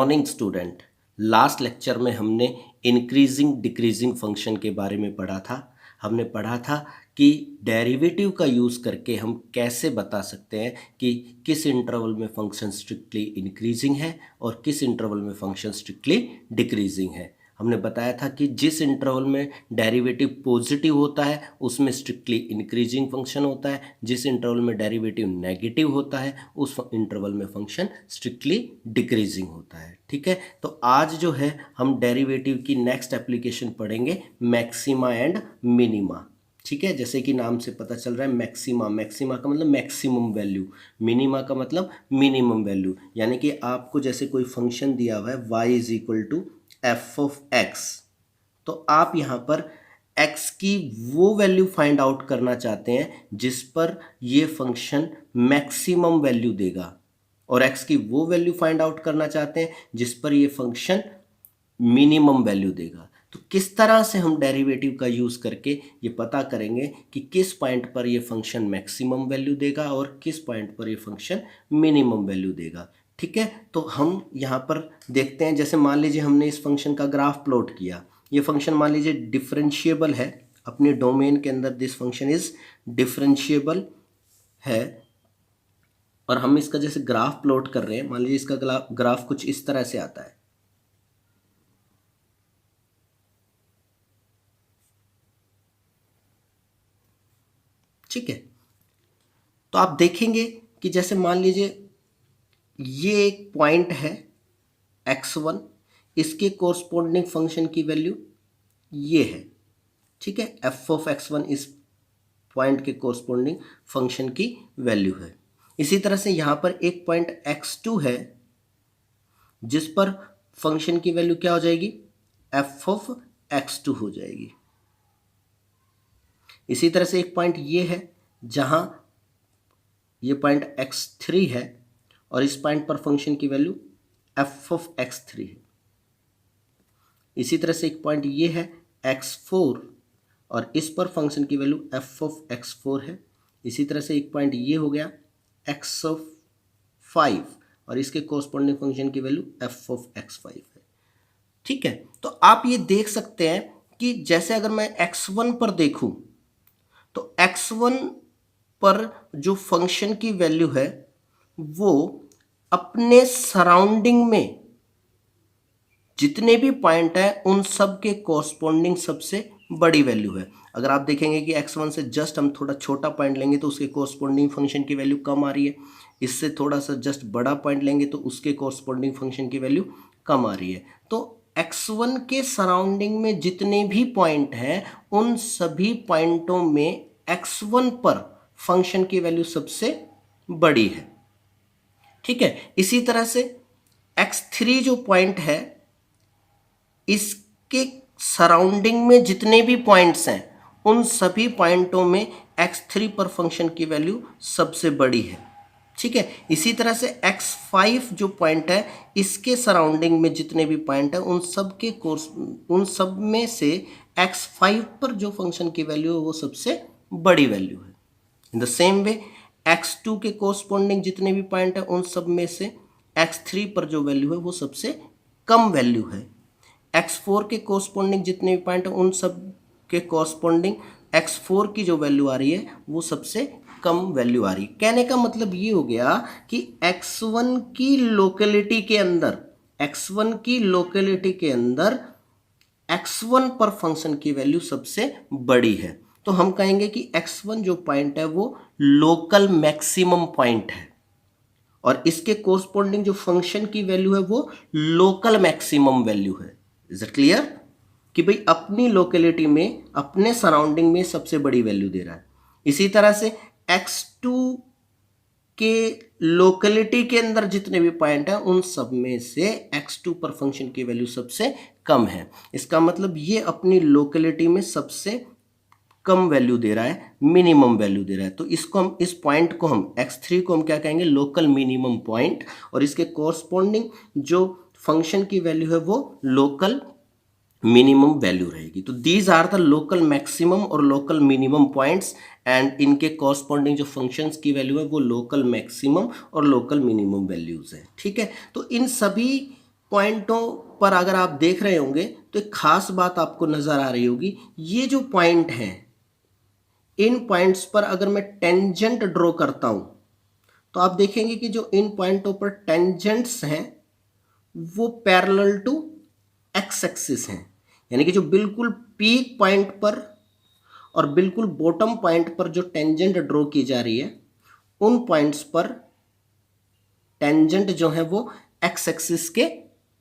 Morning student. Last lecture में हमने increasing decreasing function के बारे में पढ़ा था। हमने पढ़ा था कि डेरिवेटिव का यूज़ करके हम कैसे बता सकते हैं कि किस इंटरवल में फंक्शन स्ट्रिक्टली इंक्रीजिंग है और किस इंटरवल में फंक्शन स्ट्रिक्टली डिक्रीजिंग है। हमने बताया था कि जिस इंटरवल में डेरिवेटिव पॉजिटिव होता है उसमें स्ट्रिक्टली इंक्रीजिंग फंक्शन होता है, जिस इंटरवल में डेरिवेटिव नेगेटिव होता है उस इंटरवल में फंक्शन स्ट्रिक्टली डिक्रीजिंग होता है। ठीक है, तो आज जो है हम डेरिवेटिव की नेक्स्ट एप्लीकेशन पढ़ेंगे, मैक्सिमा एंड मिनिमा। ठीक है, जैसे कि नाम से पता चल रहा है मैक्सिमा, मैक्सिमा का मतलब मैक्सिमम वैल्यू, मिनिमा का मतलब मिनिमम वैल्यू। यानी कि आपको जैसे कोई फंक्शन दिया हुआ है y is equal to f of x, तो आप यहाँ पर x की वो वैल्यू फाइंड आउट करना चाहते हैं जिस पर ये फंक्शन मैक्सिमम वैल्यू देगा, और x की वो वैल्यू फाइंड आउट करना चाहते हैं जिस पर ये फंक्शन मिनिमम वैल्यू देगा। तो किस तरह से हम डेरिवेटिव का यूज़ करके ये पता करेंगे कि किस पॉइंट पर ये फंक्शन मैक्सिमम वैल्यू देगा और किस पॉइंट पर ये फंक्शन मिनिमम वैल्यू देगा। ठीक है, तो हम यहाँ पर देखते हैं, जैसे मान लीजिए हमने इस फंक्शन का ग्राफ प्लॉट किया। ये फंक्शन मान लीजिए डिफरेंशिएबल है, अपने डोमेन के अंदर दिस फंक्शन इज डिफरेंशिएबल है, और हम इसका जैसे ग्राफ प्लॉट कर रहे हैं, मान लीजिए इसका ग्राफ कुछ इस तरह से आता है। ठीक है, तो आप देखेंगे कि जैसे मान लीजिए ये एक पॉइंट है x1, इसके कोरस्पोंडिंग फंक्शन की वैल्यू ये है। ठीक है, एफ ऑफ x1 इस पॉइंट के कोरस्पोंडिंग फंक्शन की वैल्यू है। इसी तरह से यहाँ पर एक पॉइंट x2 है जिस पर फंक्शन की वैल्यू क्या हो जाएगी, एफ ऑफ x2 हो जाएगी। इसी तरह से एक पॉइंट ये है जहाँ ये पॉइंट x3 है और इस पॉइंट पर फंक्शन की वैल्यू एफ ऑफ x3 है। इसी तरह से एक पॉइंट ये है x4 और इस पर फंक्शन की वैल्यू एफ ऑफ x4 है। इसी तरह से एक पॉइंट ये हो गया x ऑफ 5 और इसके कोरस्पोंडिंग फंक्शन की वैल्यू एफ ऑफ x5 है। ठीक है, तो आप ये देख सकते हैं कि जैसे अगर मैं x1 पर देखूं तो x1 पर जो फंक्शन की वैल्यू है वो अपने सराउंडिंग में जितने भी पॉइंट है उन सब के कोरस्पोंडिंग सबसे बड़ी वैल्यू है। अगर आप देखेंगे कि x1 से जस्ट हम थोड़ा छोटा पॉइंट लेंगे तो उसके कोरस्पोंडिंग फंक्शन की वैल्यू कम आ रही है, इससे थोड़ा सा जस्ट बड़ा पॉइंट लेंगे तो उसके कोरस्पोंडिंग फंक्शन की वैल्यू कम आ रही है। तो x1 के सराउंडिंग में जितने भी पॉइंट हैं उन सभी पॉइंटों में x1 पर फंक्शन की वैल्यू सबसे बड़ी है। ठीक है, इसी तरह से x3 जो पॉइंट है इसके सराउंडिंग में जितने भी पॉइंट्स हैं उन सभी पॉइंटों में x3 पर फंक्शन की वैल्यू सबसे बड़ी है। ठीक है, इसी तरह से x5 जो पॉइंट है इसके सराउंडिंग में जितने भी पॉइंट हैं उन सब में से x5 पर जो फंक्शन की वैल्यू है वो सबसे बड़ी वैल्यू है। In the same way x2 के कोरस्पोंडिंग जितने भी पॉइंट हैं उन सब में से x3 पर जो वैल्यू है वो सबसे कम वैल्यू है। x4 के कोरस्पोंडिंग जितने भी पॉइंट हैं उन सब के कोरस्पोंडिंग x4 की जो वैल्यू आ रही है वो सबसे कम वैल्यू आ रही है। कहने का मतलब ये हो गया कि x1 की लोकेलिटी के अंदर x1 पर फंक्शन की वैल्यू सबसे बड़ी है। तो हम कहेंगे कि x1 जो पॉइंट है वो लोकल मैक्सिमम पॉइंट है और इसके कोरस्पोंडिंग जो फंक्शन की वैल्यू है वो लोकल मैक्सिमम वैल्यू है। इज इट क्लियर कि भाई अपनी लोकेलिटी में अपने सराउंडिंग में सबसे बड़ी वैल्यू दे रहा है। इसी तरह से x2 के लोकेलिटी के अंदर जितने भी पॉइंट हैं उन सब में से x2 पर फंक्शन की वैल्यू सबसे कम है। इसका मतलब ये अपनी लोकेलिटी में सबसे कम वैल्यू दे रहा है, मिनिमम वैल्यू दे रहा है। तो इसको हम इस पॉइंट को हम x3 को हम क्या कहेंगे, लोकल मिनिमम पॉइंट, और इसके कोरस्पोंडिंग जो फंक्शन की वैल्यू है वो लोकल मिनिमम वैल्यू रहेगी। तो these are the local maximum और लोकल मिनिमम पॉइंट्स एंड इनके कॉरस्पॉन्डिंग जो फंक्शंस की वैल्यू है वो लोकल मैक्सिमम और लोकल मिनिमम वैल्यूज है। ठीक है, तो इन सभी पॉइंटों पर अगर आप देख रहे होंगे तो एक खास बात आपको नजर आ रही होगी, ये जो पॉइंट हैं, इन पॉइंट्स पर अगर मैं टेंजेंट ड्रॉ करता हूं तो आप देखेंगे कि जो इन पॉइंटों पर टेंजेंट्स हैं वो पैरेलल टू एक्स एक्सिस हैं। यानी कि जो बिल्कुल पीक पॉइंट पर और बिल्कुल बॉटम पॉइंट पर जो टेंजेंट ड्रॉ की जा रही है, उन पॉइंट्स पर टेंजेंट जो है वो एक्स एक्सिस के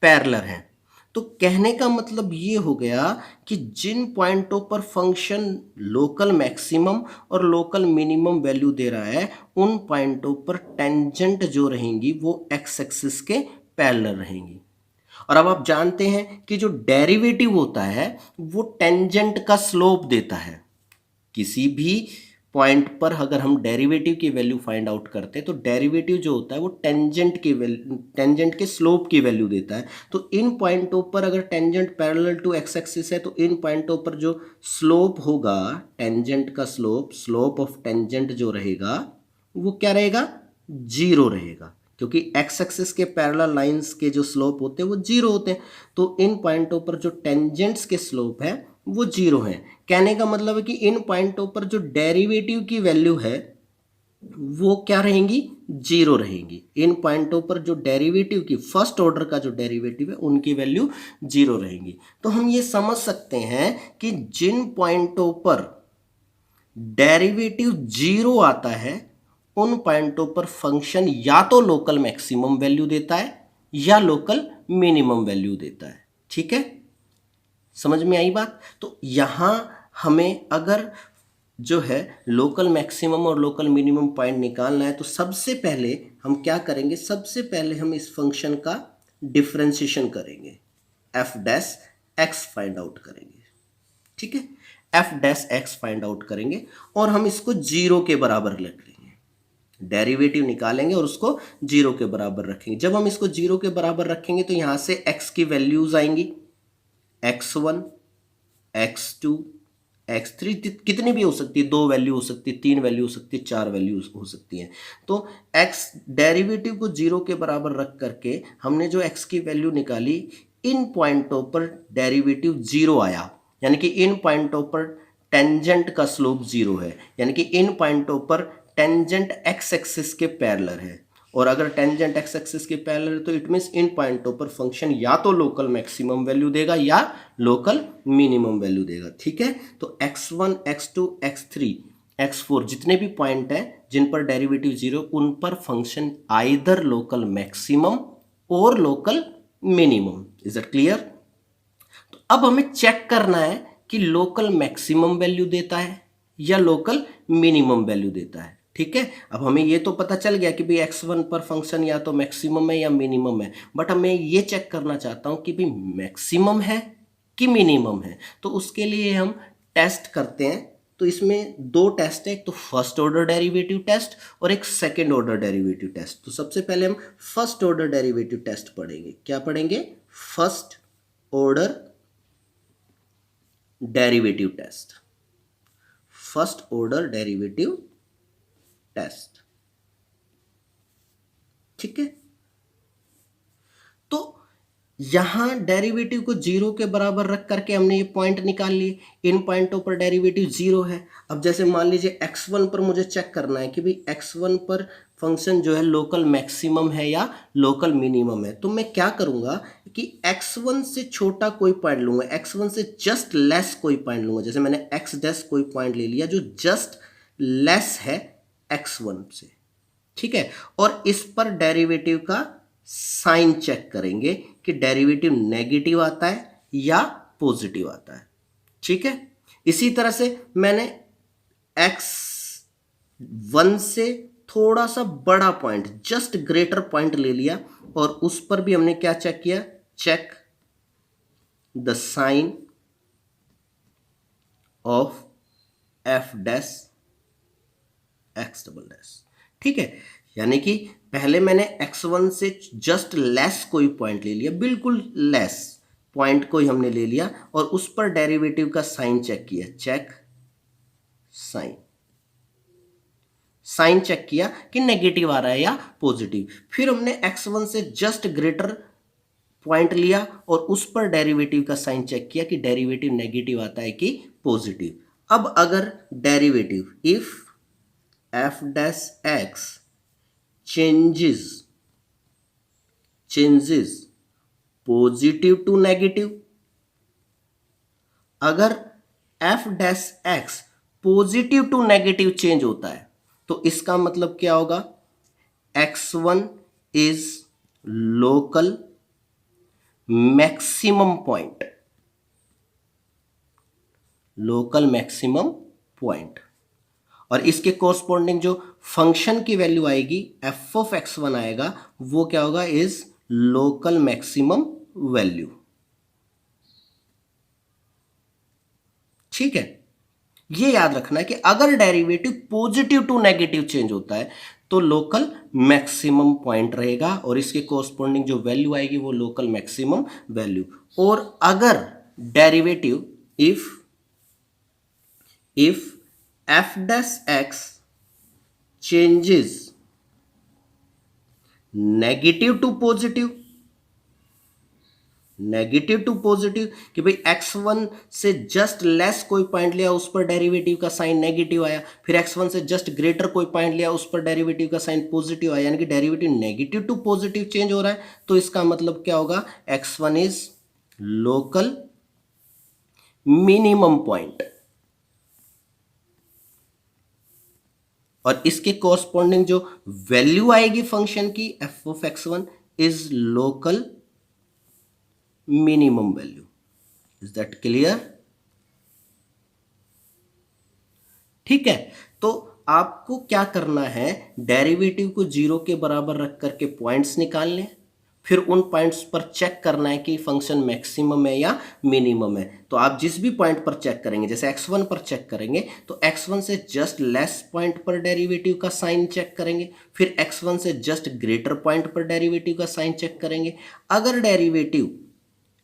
पैरेलल हैं। तो कहने का मतलब ये हो गया कि जिन पॉइंटों पर फंक्शन लोकल मैक्सिमम और लोकल मिनिमम वैल्यू दे रहा है, उन पॉइंटों पर टेंजेंट जो रहेंगी वो एक्स एक्सिस के पैरेलल रहेंगी। और अब आप जानते हैं कि जो डेरिवेटिव होता है वो टेंजेंट का स्लोप देता है। किसी भी पॉइंट पर अगर हम डेरिवेटिव की वैल्यू फाइंड आउट करते हैं तो डेरिवेटिव जो होता है वो टेंजेंट के स्लोप की वैल्यू देता है। तो इन पॉइंटों पर अगर tangent parallel to x axis है तो इन पॉइंटों पर जो स्लोप होगा, टेंजेंट का स्लोप ऑफ टेंजेंट जो रहेगा वो क्या रहेगा, जीरो रहेगा, क्योंकि एक्स एक्सिस के पैरेलल लाइंस के जो स्लोप होते हैं वो जीरो होते हैं। तो इन पॉइंटों पर जो टेंजेंट्स के स्लोप है वो जीरो है। कहने का मतलब है कि इन पॉइंटों पर जो डेरिवेटिव की वैल्यू है वो क्या रहेंगी, जीरो रहेंगी। इन पॉइंटों पर जो डेरिवेटिव की फर्स्ट ऑर्डर का जो डेरिवेटिव है उनकी वैल्यू जीरो रहेंगी। तो हम ये समझ सकते हैं कि जिन पॉइंटों पर डेरिवेटिव जीरो आता है उन पॉइंटों पर फंक्शन या तो लोकल मैक्सिमम वैल्यू देता है या लोकल मिनिमम वैल्यू देता है। ठीक है, समझ में आई बात। तो यहां हमें अगर जो है लोकल मैक्सिमम और लोकल मिनिमम पॉइंट निकालना है तो सबसे पहले हम क्या करेंगे, सबसे पहले हम इस फंक्शन का डिफरेंशिएशन करेंगे, F dash x find out करेंगे। ठीक है, f dash x find out करेंगे और हम इसको जीरो के बराबर रख लेंगे। डेरिवेटिव निकालेंगे और उसको जीरो के बराबर रखेंगे। जब हम इसको जीरो के बराबर रखेंगे तो यहां से एक्स की वैल्यूज आएंगी, x1, x2, x3, कितनी भी हो सकती है, 2 वैल्यू हो सकती है, 3 वैल्यू हो सकती है, 4 वैल्यू हो सकती है। तो x डेरिवेटिव को जीरो के बराबर रख करके हमने जो x की वैल्यू निकाली, इन पॉइंटों पर डेरिवेटिव जीरो आया, यानी कि इन पॉइंटों पर टेंजेंट का स्लोप जीरो है, यानी कि इन पॉइंटों पर टेंजेंट एक्स एक्सिस के पैरेलल है। और अगर टेंजेंट एक्स एक्सिस के पैरेलल है तो इट मींस इन पॉइंटों पर फंक्शन या तो लोकल मैक्सिमम वैल्यू देगा या लोकल मिनिमम वैल्यू देगा। ठीक है, तो x1, x2, x3, x4 जितने भी पॉइंट हैं जिन पर डेरिवेटिव जीरो, उन पर फंक्शन आइदर लोकल मैक्सिमम और local minimum. Is it clear? तो अब हमें चेक करना है कि लोकल मैक्सिमम वैल्यू देता है या लोकल मिनिमम वैल्यू देता है। ठीक है, अब हमें ये तो पता चल गया कि भाई x1 पर फंक्शन या तो मैक्सिमम है या मिनिमम है, बट अब मैं ये चेक करना चाहता हूं कि भाई मैक्सिमम है कि मिनिमम है। तो उसके लिए हम टेस्ट करते हैं। तो इसमें दो टेस्ट है, एक तो फर्स्ट ऑर्डर डेरिवेटिव टेस्ट और एक सेकेंड ऑर्डर डेरिवेटिव टेस्ट। तो सबसे पहले हम फर्स्ट ऑर्डर डेरिवेटिव टेस्ट पढ़ेंगे। क्या पढ़ेंगे? First order derivative test, first order derivative test. ठीक है, तो यहां डेरिवेटिव को जीरो के बराबर रख करके हमने ये पॉइंट निकाल लिए, इन पॉइंटों पर डेरिवेटिव जीरो है। अब जैसे मान लीजिए x1 पर मुझे चेक करना है कि भाई x1 पर फंक्शन जो है लोकल मैक्सिमम है या लोकल मिनिमम है, तो मैं क्या करूंगा कि x1 से छोटा कोई पॉइंट लूंगा, x1 से जस्ट लेस कोई पॉइंट लूंगा। जैसे मैंने x डैश कोई पॉइंट ले लिया जो जस्ट लेस है x1 से। ठीक है, और इस पर डेरिवेटिव का साइन चेक करेंगे कि डेरिवेटिव नेगेटिव आता है या पॉजिटिव आता है। ठीक है, इसी तरह से मैंने x1 से थोड़ा सा बड़ा पॉइंट, जस्ट ग्रेटर पॉइंट ले लिया और उस पर भी हमने क्या चेक किया, check the sign of f dash x double dash. ठीक है, यानी कि पहले मैंने x1 से जस्ट लेस कोई पॉइंट ले लिया, बिल्कुल लेस पॉइंट को ही हमने ले लिया और उस पर डेरिवेटिव का साइन चेक किया, चेक साइन, साइन चेक किया कि नेगेटिव आ रहा है या पॉजिटिव। फिर हमने x1 से जस्ट ग्रेटर पॉइंट लिया और उस पर डेरिवेटिव का साइन चेक किया कि डेरिवेटिव नेगेटिव आता है कि पॉजिटिव। अब अगर derivative if f dash x changes positive to negative, अगर f dash x positive to negative change होता है तो इसका मतलब क्या होगा, x1 is local maximum point, local maximum point. और इसके कोरस्पॉन्डिंग जो फंक्शन की वैल्यू आएगी एफ ऑफ x1 आएगा, वो क्या होगा, इज लोकल मैक्सिमम वैल्यू। ठीक है, ये याद रखना है कि अगर derivative positive to negative change होता है तो लोकल मैक्सिमम पॉइंट रहेगा और इसके कोरस्पॉन्डिंग जो वैल्यू आएगी वो लोकल मैक्सिमम वैल्यू। और अगर derivative if f dash x changes negative to positive, negative to positive कि भाई x1 से जस्ट लेस कोई पॉइंट लिया उस पर डेरिवेटिव का साइन नेगेटिव आया, फिर x1 से जस्ट ग्रेटर कोई पॉइंट लिया उस पर डेरिवेटिव का साइन पॉजिटिव आया, यानी कि derivative negative to positive change हो रहा है, तो इसका मतलब क्या होगा, x1 is local minimum point. और इसके कोरस्पॉन्डिंग जो वैल्यू आएगी फंक्शन की F of x1 is local minimum value. Is that clear? ठीक है, तो आपको क्या करना है, डेरिवेटिव को जीरो के बराबर रख करके पॉइंट्स निकालने, फिर उन पॉइंट्स पर चेक करना है कि फंक्शन मैक्सिमम है या मिनिमम है। तो आप जिस भी पॉइंट पर चेक करेंगे, जैसे x1 पर चेक करेंगे तो x1 से जस्ट लेस पॉइंट पर डेरिवेटिव का साइन चेक करेंगे, फिर x1 से जस्ट ग्रेटर पॉइंट पर डेरिवेटिव का साइन चेक करेंगे। अगर डेरिवेटिव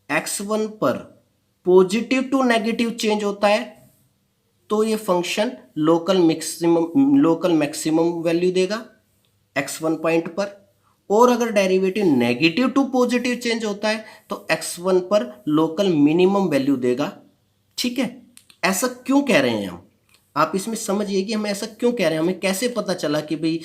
x1 पर पॉजिटिव टू नेगेटिव चेंज होता है तो ये फंक्शन लोकल मैक्सिमम वैल्यू देगा x1 पॉइंट पर, और अगर derivative negative to positive change होता है तो x1 पर लोकल मिनिमम वैल्यू देगा। ठीक है, ऐसा क्यों कह रहे हैं हम, आप इसमें समझिए कि हम ऐसा क्यों कह रहे हैं। हमें कैसे पता चला कि भाई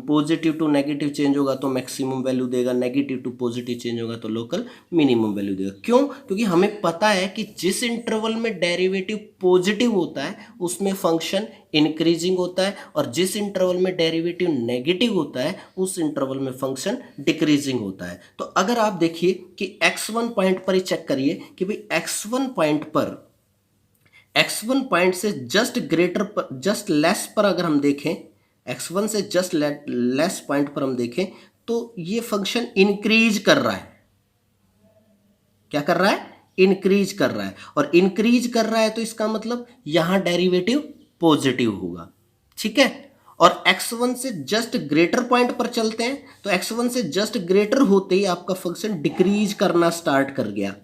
पॉजिटिव टू नेगेटिव चेंज होगा तो मैक्सिमम वैल्यू देगा, नेगेटिव टू पॉजिटिव चेंज होगा तो लोकल मिनिमम वैल्यू देगा। क्यों? क्योंकि हमें पता है कि जिस इंटरवल में डेरिवेटिव पॉजिटिव होता है उसमें फंक्शन इंक्रीजिंग होता है, और जिस इंटरवल में डेरिवेटिव नेगेटिव होता है उस इंटरवल में फंक्शन डिक्रीजिंग होता है। तो अगर आप देखिए कि x1 पॉइंट पर ही चेक करिए कि भाई x1 पॉइंट पर, x1 पॉइंट से जस्ट ग्रेटर पर, जस्ट लेस पर अगर हम देखें, x1 से जस्ट लेस पॉइंट पर हम देखें तो ये फंक्शन इंक्रीज कर रहा है। क्या कर रहा है? इंक्रीज कर रहा है, और इंक्रीज कर रहा है तो इसका मतलब यहां डेरिवेटिव पॉजिटिव होगा। ठीक है, और x1 से जस्ट ग्रेटर पॉइंट पर चलते हैं तो x1 से जस्ट ग्रेटर होते ही आपका फंक्शन डिक्रीज करना स्टार्ट कर गया,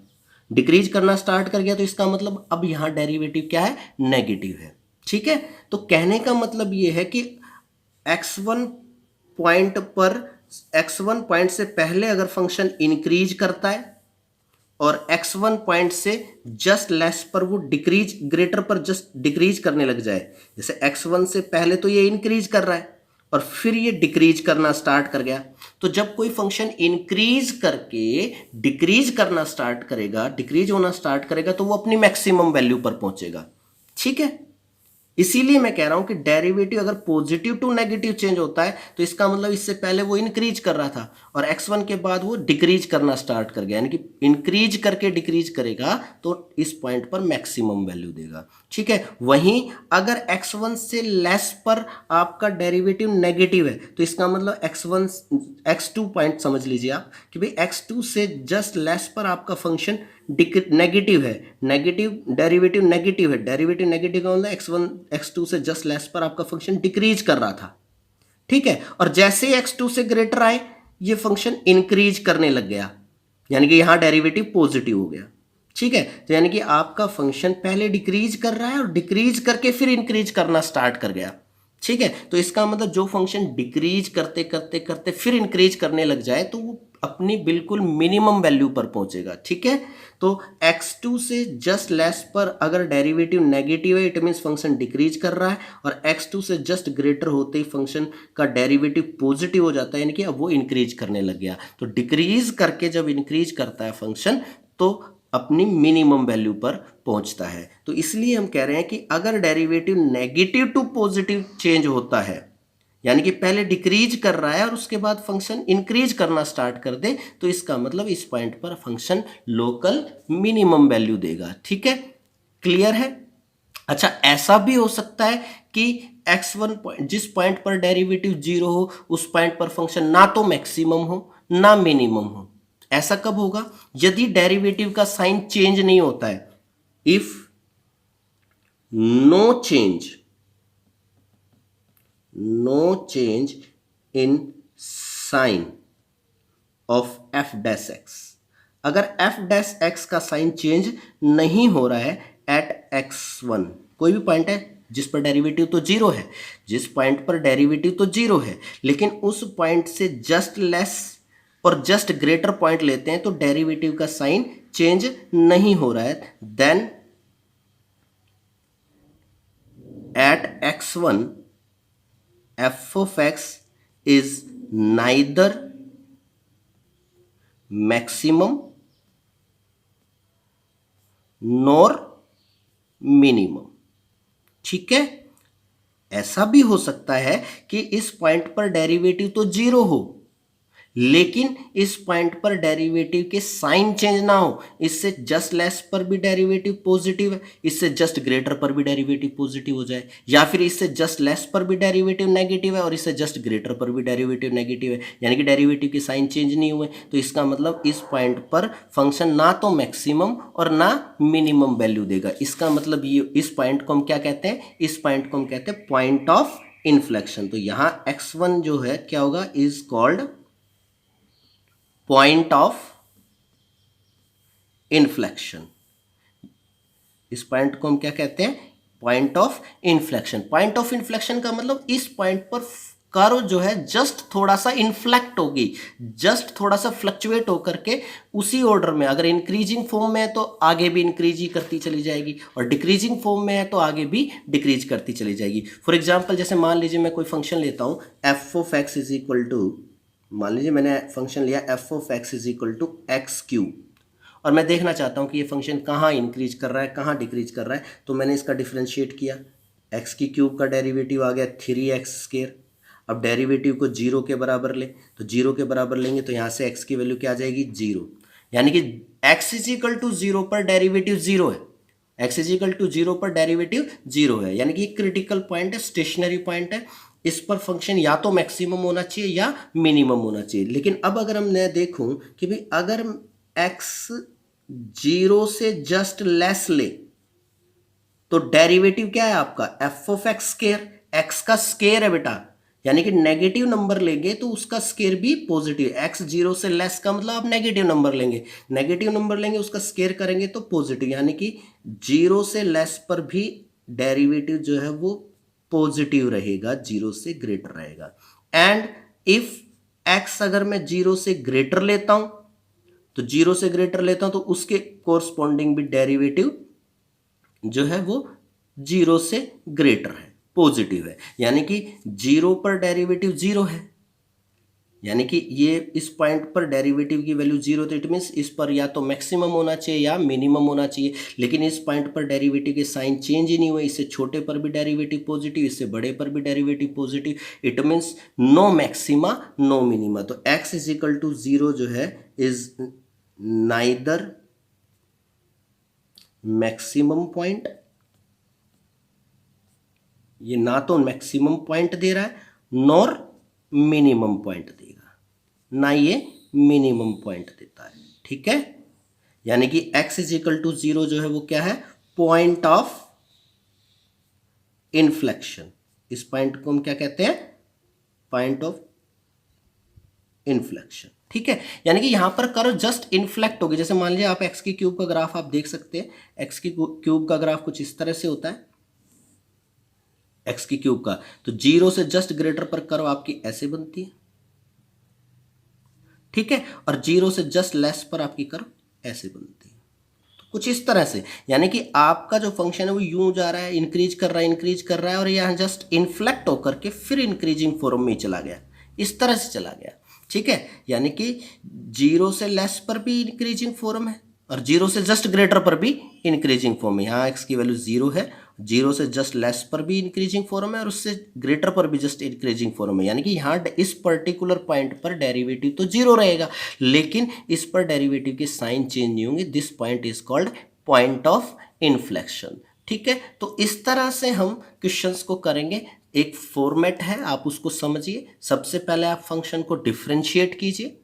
डिक्रीज करना स्टार्ट कर गया तो इसका मतलब अब यहां डेरिवेटिव क्या है? नेगेटिव है। ठीक है, तो कहने का मतलब यह है कि x1 पॉइंट पर, x1 पॉइंट से पहले अगर फंक्शन इंक्रीज करता है और x1 पॉइंट से जस्ट लेस पर वो डिक्रीज, ग्रेटर पर जस्ट डिक्रीज करने लग जाए, जैसे x1 से पहले तो ये इंक्रीज कर रहा है और फिर ये डिक्रीज करना स्टार्ट कर गया, तो जब कोई फंक्शन इंक्रीज करके डिक्रीज करना स्टार्ट करेगा, डिक्रीज होना स्टार्ट करेगा तो वो अपनी मैक्सिमम वैल्यू पर पहुंचेगा। ठीक है, इसीलिए मैं कह रहा हूं कि डेरिवेटिव अगर पॉजिटिव टू नेगेटिव चेंज होता है तो इसका मतलब इससे पहले वो इंक्रीज कर रहा था और x1 के बाद वो डिक्रीज करना स्टार्ट कर गया, यानी कि इंक्रीज करके डिक्रीज करेगा तो इस पॉइंट पर मैक्सिमम वैल्यू देगा। ठीक है, वहीं अगर x1 से लेस पर आपका डेरिवेटिव नेगेटिव है तो इसका मतलब x2 पॉइंट समझ लीजिए आप कि भाई x2 से जस्ट लेस पर आपका फंक्शन नेगेटिव है, नेगेटिव डेरिवेटिव नेगेटिव है, डेरिवेटिव नेगेटिव का मतलब x1 x2 से जस्ट लेस पर आपका फंक्शन डिक्रीज कर रहा था। ठीक है, और जैसे ही x2 से ग्रेटर आए ये फंक्शन इंक्रीज करने लग गया, यानी कि यहां डेरिवेटिव पॉजिटिव हो गया। ठीक है, तो यानी कि आपका फंक्शन पहले डिक्रीज कर रहा है और डिक्रीज करके फिर इंक्रीज करना स्टार्ट कर गया। ठीक है, तो इसका मतलब जो फंक्शन डिक्रीज करते करते करते फिर इंक्रीज करने लग जाए तो वो अपनी बिल्कुल मिनिमम वैल्यू पर पहुंचेगा। ठीक है, तो x2 से जस्ट लेस पर अगर डेरिवेटिव नेगेटिव है, इट मीन्स फंक्शन डिक्रीज कर रहा है, और x2 से जस्ट ग्रेटर होते ही फंक्शन का डेरिवेटिव पॉजिटिव हो जाता है, यानी कि अब वो इंक्रीज करने लग गया। तो डिक्रीज करके जब इंक्रीज करता है फंक्शन तो अपनी मिनिमम वैल्यू पर पहुंचता है। तो इसलिए हम कह रहे हैं कि अगर derivative negative to positive change होता है, यानी कि पहले डिक्रीज कर रहा है और उसके बाद फंक्शन इंक्रीज करना स्टार्ट कर दे, तो इसका मतलब इस पॉइंट पर फंक्शन लोकल मिनिमम वैल्यू देगा। ठीक है, क्लियर है। अच्छा, ऐसा भी हो सकता है कि x1 पॉइंट, जिस पॉइंट पर डेरिवेटिव जीरो हो, उस पॉइंट पर फंक्शन ना तो मैक्सिमम हो ना मिनिमम हो। ऐसा कब होगा? यदि डेरिवेटिव का साइन चेंज नहीं होता है। If no change in sign of f dash x, अगर f डैश x का साइन चेंज नहीं हो रहा है एट x1, कोई भी पॉइंट है जिस पर डेरिवेटिव तो जीरो है, जिस पॉइंट पर डेरिवेटिव तो जीरो है, लेकिन उस पॉइंट से जस्ट लेस और जस्ट ग्रेटर पॉइंट लेते हैं तो डेरिवेटिव का साइन चेंज नहीं हो रहा है, then at x1 f of x is neither maximum nor minimum। ठीक है, ऐसा भी हो सकता है कि इस पॉइंट पर डेरिवेटिव तो जीरो हो, लेकिन इस पॉइंट पर डेरिवेटिव के साइन चेंज ना हो। इससे जस्ट लेस पर भी डेरिवेटिव पॉजिटिव है, इससे जस्ट ग्रेटर पर भी डेरिवेटिव पॉजिटिव हो जाए, या फिर इससे जस्ट लेस पर भी डेरिवेटिव नेगेटिव है और इससे जस्ट ग्रेटर पर भी डेरिवेटिव नेगेटिव है, यानी कि डेरिवेटिव के साइन चेंज नहीं हुए। तो इसका मतलब इस पॉइंट पर फंक्शन ना तो मैक्सिमम और ना मिनिमम वैल्यू देगा। इसका मतलब ये, इस पॉइंट को हम क्या कहते हैं? इस पॉइंट को हम कहते हैं पॉइंट ऑफ इन्फ्लेक्शन। तो यहां x1 जो है क्या होगा? Is called point of inflection. इस पॉइंट को हम क्या कहते हैं? Point of inflection. Point of inflection का मतलब इस पॉइंट पर कर्व जो है जस्ट थोड़ा सा इन्फ्लेक्ट होगी, जस्ट थोड़ा सा फ्लक्चुएट होकर के उसी ऑर्डर में, अगर इंक्रीजिंग फॉर्म में है तो आगे भी इंक्रीज ही करती चली जाएगी, और डिक्रीजिंग फॉर्म में है तो आगे भी डिक्रीज करती चली जाएगी। फॉर एग्जाम्पल, जैसे मान लीजिए मैं कोई फंक्शन लेता हूं f of x is equal to, मान लीजिए मैंने फंक्शन लिया f of x is equal to x cube, और मैं देखना चाहता हूं कि ये फंक्शन कहाँ इंक्रीज कर रहा है कहाँ डिक्रीज कर रहा है। तो मैंने इसका डिफरेंशिएट किया, एक्स की क्यूब का डेरिवेटिव आ गया 3x²। अब डेरिवेटिव को जीरो के बराबर ले, तो जीरो के बराबर लेंगे तो यहाँ से एक्स की वैल्यू क्या आ जाएगी? जीरो, यानी कि x is equal to zero पर डेरिवेटिव जीरो है, x is equal to zero पर डेरिवेटिव जीरो है, यानी कि क्रिटिकल पॉइंट है, स्टेशनरी पॉइंट है। इस पर फंक्शन या तो मैक्सिमम होना चाहिए या मिनिमम होना चाहिए। लेकिन अब अगर हमने देखूं कि भाई अगर एक्स जीरो से जस्ट लेस ले तो डेरिवेटिव क्या है आपका? F of x square, x का स्केयर है बेटा, यानी कि नेगेटिव नंबर लेंगे तो उसका स्केयर भी पॉजिटिव। एक्स जीरो से लेस का मतलब आप नेगेटिव नंबर लेंगे, नेगेटिव नंबर लेंगे उसका स्केयर करेंगे तो पॉजिटिव, यानी कि जीरो से लेस पर भी डेरिवेटिव जो है वो पॉजिटिव रहेगा, जीरो से ग्रेटर रहेगा। एंड इफ एक्स अगर मैं जीरो से ग्रेटर लेता हूं, तो जीरो से ग्रेटर लेता हूं तो उसके कोरस्पॉन्डिंग भी डेरिवेटिव जो है वो जीरो से ग्रेटर है, पॉजिटिव है, यानी कि जीरो पर डेरिवेटिव जीरो है, यानी कि ये इस पॉइंट पर डेरिवेटिव की वैल्यू जीरो, तो इट मीन्स इस पर या तो मैक्सिमम होना चाहिए या मिनिमम होना चाहिए। लेकिन इस पॉइंट पर डेरिवेटिव के साइन चेंज ही नहीं हुए, इससे छोटे पर भी डेरिवेटिव पॉजिटिव, इससे बड़े पर भी derivative positive, it means no maxima no minima. तो x is equal to zero जो है इज नाइदर मैक्सिमम पॉइंट, ये ना तो मैक्सिमम पॉइंट दे रहा है नॉर मिनिमम पॉइंट देगा, ना ये मिनिमम पॉइंट देता है। ठीक है, यानी कि x is equal to zero जो है वो क्या है? Point of inflection. इस पॉइंट को हम क्या कहते हैं? Point of inflection. ठीक है, यानी कि यहां पर कर्व जस्ट इन्फ्लेक्ट होगी। जैसे मान लीजिए आप एक्स की क्यूब का ग्राफ आप देख सकते हैं, एक्स की क्यूब का ग्राफ कुछ इस तरह से होता है, एक्स की क्यूब का, तो जीरो से जस्ट ग्रेटर पर कर्व आपकी ऐसे बनती है, ठीक है, और 0 से जस्ट लेस पर आपकी कर्व ऐसे बनती है। तो कुछ इस तरह से, यानी कि आपका जो फंक्शन है वो यूं जा रहा है, इंक्रीज कर रहा है, इंक्रीज कर रहा है, और यहाँ जस्ट इन्फ्लेक्ट होकर के फिर इंक्रीजिंग फॉर्म में चला गया, इस तरह से चला गया। ठीक है, यानी कि 0 से लेस पर भी इंक्रीजिंग फॉर्म है और 0 से जस्ट ग्रेटर पर भी इंक्रीजिंग फॉर्म है। यहाँ x की वैल्यू 0 है, 0 से जस्ट लेस पर भी इंक्रीजिंग फॉर्म है और उससे ग्रेटर पर भी जस्ट इंक्रीजिंग फॉर्म है। यानी कि यहाँ इस पर्टिकुलर पॉइंट पर डेरिवेटिव तो 0 रहेगा, लेकिन इस पर डेरिवेटिव के साइन चेंज नहीं होंगे। This point is called point of inflection. ठीक है, तो इस तरह से हम क्वेश्चंस को करेंगे। एक फॉर्मेट है, आप उसको समझिए। सबसे पहले आप फंक्शन को डिफरेंशिएट कीजिए,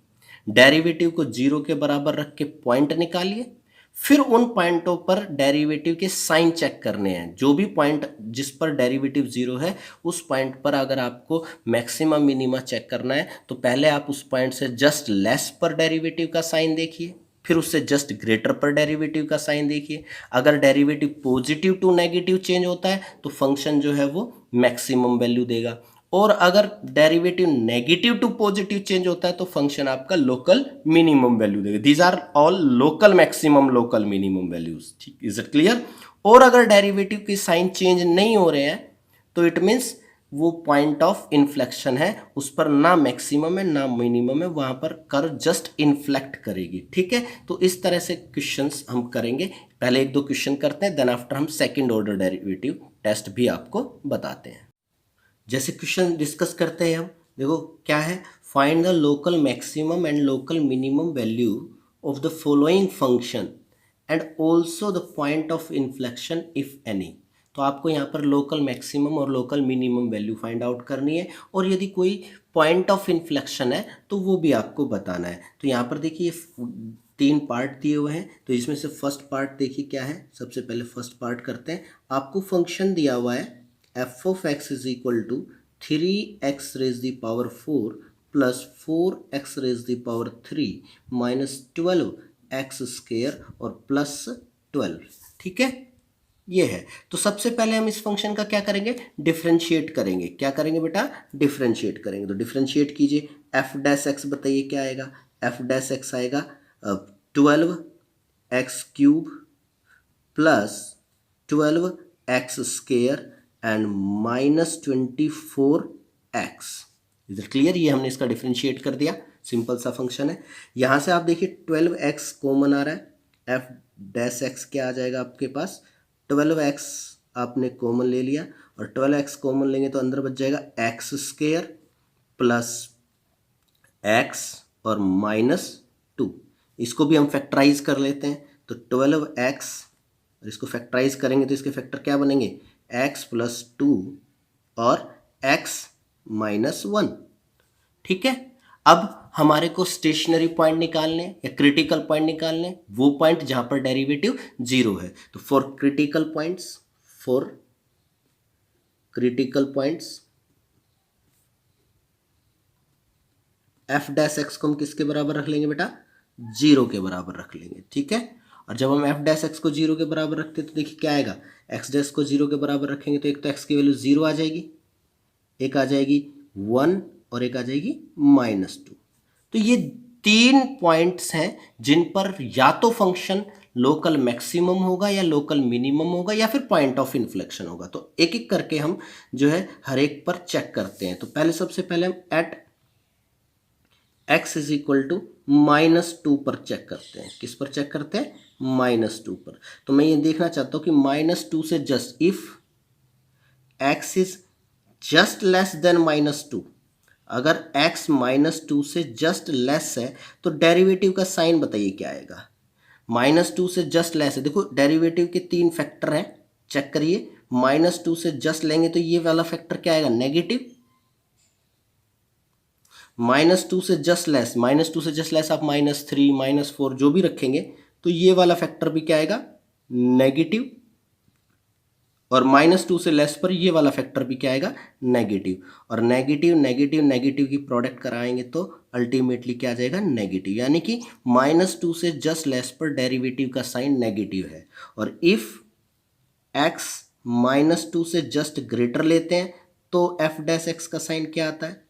डेरिवेटिव को 0 के बराबर रख के पॉइंट निकालिए, फिर उन पॉइंटों पर डेरिवेटिव के साइन चेक करने हैं। जो भी पॉइंट जिस पर डेरिवेटिव 0 है उस पॉइंट पर अगर आपको मैक्सिमम मिनिमा चेक करना है तो पहले आप उस पॉइंट से जस्ट लेस पर डेरिवेटिव का साइन देखिए, फिर उससे जस्ट ग्रेटर पर डेरिवेटिव का साइन देखिए। अगर derivative positive to negative change होता है तो फंक्शन जो है वो मैक्सिमम वैल्यू देगा, और अगर derivative negative to positive change होता है तो फंक्शन आपका लोकल मिनिमम वैल्यू देगा। These are all local maximum, local minimum values. ठीक, इज इट क्लियर? और अगर डेरिवेटिव के साइन चेंज नहीं हो रहे हैं तो इट मीन्स वो पॉइंट ऑफ इन्फ्लेक्शन है, उस पर ना मैक्सिमम है ना मिनिमम है, वहां पर कर्व जस्ट इन्फ्लेक्ट करेगी। ठीक है, तो इस तरह से क्वेश्चंस हम करेंगे। पहले एक दो क्वेश्चन करते हैं, देन आफ्टर हम सेकंड ऑर्डर डेरिवेटिव टेस्ट भी आपको बताते हैं। जैसे क्वेश्चन डिस्कस करते हैं हम, देखो क्या है, find the local maximum and local minimum value of the following function and also the point of inflection if any. तो आपको यहाँ पर लोकल मैक्सिमम और local minimum value find out करनी है, और यदि कोई पॉइंट ऑफ इन्फ्लेक्शन है तो वो भी आपको बताना है। तो यहाँ पर देखिए 3 पार्ट दिए हुए हैं, तो इसमें से फर्स्ट पार्ट देखिए क्या है। सबसे पहले फर्स्ट पार्ट करते हैं। आपको फंक्शन दिया हुआ है f of x is equal to 3x raised the power 4 plus 4x raised the power 3 minus 12x square और प्लस 12। ठीक है, ये है। तो सबसे पहले हम इस फंक्शन का क्या करेंगे, डिफरेंशिएट करेंगे। क्या करेंगे बेटा, डिफरेंशिएट करेंगे। तो डिफरेंशिएट कीजिए, f डैश x बताइए क्या आएगा। f डैश x आएगा 12x cube plus 12x square and minus 24x। Is it clear? ये हमने इसका डिफरेंशिएट कर दिया, सिंपल सा फंक्शन है। यहाँ से आप देखिए 12x कॉमन आ रहा है, f डैश x क्या आ जाएगा आपके पास, 12x आपने कॉमन ले लिया, और 12x कॉमन लेंगे तो अंदर बच जाएगा x स्क्वायर प्लस x और माइनस 2। इसको भी हम फैक्टराइज कर लेते हैं, तो 12x और इसको फैक्टराइज करेंगे तो इसके फैक्टर क्या बनेंगे, x प्लस 2 और x माइनस 1। ठीक है, अब हमारे को स्टेशनरी पॉइंट निकालने या क्रिटिकल पॉइंट निकालने, वो पॉइंट जहां पर डेरिवेटिव 0 है। तो for critical points f dash x को हम किसके बराबर रख लेंगे बेटा, 0 के बराबर रख लेंगे। ठीक है, और जब हम f डैश x को 0 के बराबर रखते हैं तो देखिए क्या आएगा, x डैश को 0 के बराबर रखेंगे तो एक तो x की वैल्यू 0 आ जाएगी, एक आ जाएगी 1 और एक आ जाएगी माइनस 2। तो ये 3 पॉइंट्स हैं जिन पर या तो फंक्शन लोकल मैक्सिमम होगा या लोकल मिनिमम होगा या फिर पॉइंट ऑफ इन्फ्लेक्शन होगा। तो एक एक करके हम जो है हर एक पर चेक करते हैं। तो पहले सबसे पहले हम at x is equal to -2 पर चेक करते हैं। किस पर चेक करते हैं, -2 पर। तो मैं ये देखना चाहता हूं कि -2 से just if x is just less than -2, अगर x -2 से जस्ट लेस है तो डेरिवेटिव का साइन बताइए क्या आएगा। -2 से जस्ट लेस है, देखो डेरिवेटिव के 3 फैक्टर हैं, चेक करिए। -2 से जस्ट लेंगे तो ये वाला फैक्टर क्या आएगा, नेगेटिव। -2 से जस्ट लेस, -2 से जस्ट लेस आप -3 -4 जो भी रखेंगे तो ये वाला फैक्टर भी क्या आएगा, नेगेटिव। और -2 से लेस पर ये वाला फैक्टर भी क्या आएगा, नेगेटिव। और नेगेटिव नेगेटिव नेगेटिव की प्रोडक्ट कराएंगे तो अल्टीमेटली क्या आ जाएगा, नेगेटिव। यानी कि -2 से जस्ट लेस पर डेरिवेटिव का साइन नेगेटिव है। और इफ x -2 से जस्ट ग्रेटर लेते हैं तो f डैश x का साइन क्या आता है,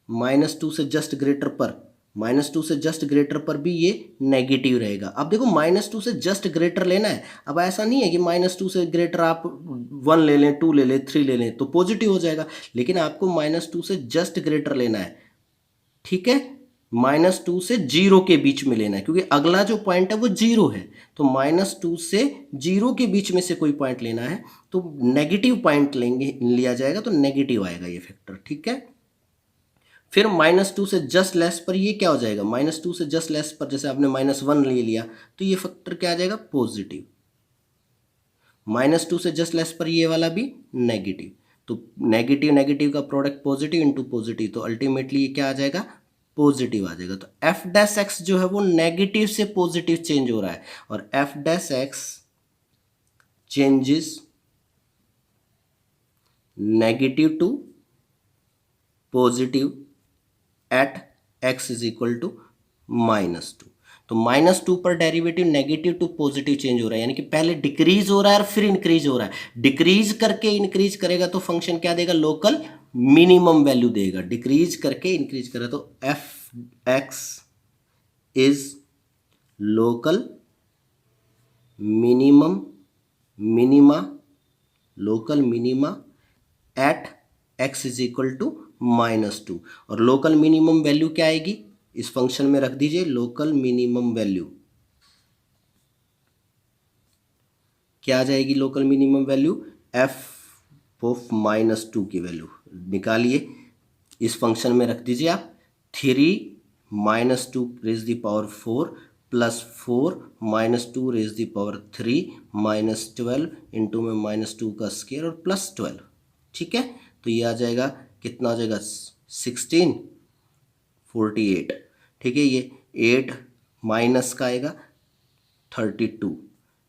-2 से जस्ट ग्रेटर पर -2 से जस्ट ग्रेटर पर भी ये नेगेटिव रहेगा। अब देखो -2 से जस्ट ग्रेटर लेना है। अब ऐसा नहीं है कि -2 से ग्रेटर आप 1 ले लें, 2 ले लें, 3 ले लें तो पॉजिटिव हो जाएगा, लेकिन आपको -2 से जस्ट ग्रेटर लेना है, ठीक है। -2 से 0 के बीच में लेना है, क्योंकि अगला जो पॉइंट है वो 0 है, तो -2 से 0 के बीच में से कोई पॉइंट लेना है, तो नेगेटिव पॉइंट लेंगे, लिया जाएगा तो नेगेटिव आएगा ये फैक्टर, ठीक है। फिर -2 से जस्ट लेस पर ये क्या हो जाएगा, -2 से जस्ट लेस पर जैसे आपने -1 ले लिया तो ये फैक्टर क्या आ जाएगा, पॉजिटिव। -2 से जस्ट लेस पर ये वाला भी नेगेटिव, तो नेगेटिव नेगेटिव का प्रोडक्ट पॉजिटिव इंटू पॉजिटिव, तो अल्टीमेटली ये क्या आ जाएगा, पॉजिटिव आ जाएगा। तो एफ डैश एक्स जो है वो नेगेटिव से पॉजिटिव चेंज हो रहा है, और f dash x changes negative to positive at x is equal to -2। तो -2 पर derivative negative to positive change हो रहा है, यानी कि पहले डिक्रीज हो रहा है और फिर इंक्रीज हो रहा है। डिक्रीज करके इंक्रीज करेगा तो फंक्शन क्या देगा, लोकल मिनिमम वैल्यू देगा। डिक्रीज करके इंक्रीज करेगा तो f x is local minimum minima local minima at x is equal to -2। और लोकल मिनिमम वैल्यू क्या आएगी, इस फंक्शन में रख दीजिए लोकल मिनिमम वैल्यू क्या आ जाएगी, local minimum value f of -2 की वैल्यू निकालिए, इस फंक्शन में रख दीजिए आप 3 -2 raise the power 4 plus 4 -2 raise the power 3 -12 into में -2 का स्क्वायर और प्लस 12, ठीक है। तो ये आ जाएगा, कितना हो जाएगा, 16 48, ठीक है। ये 8 माइनस का आएगा 32,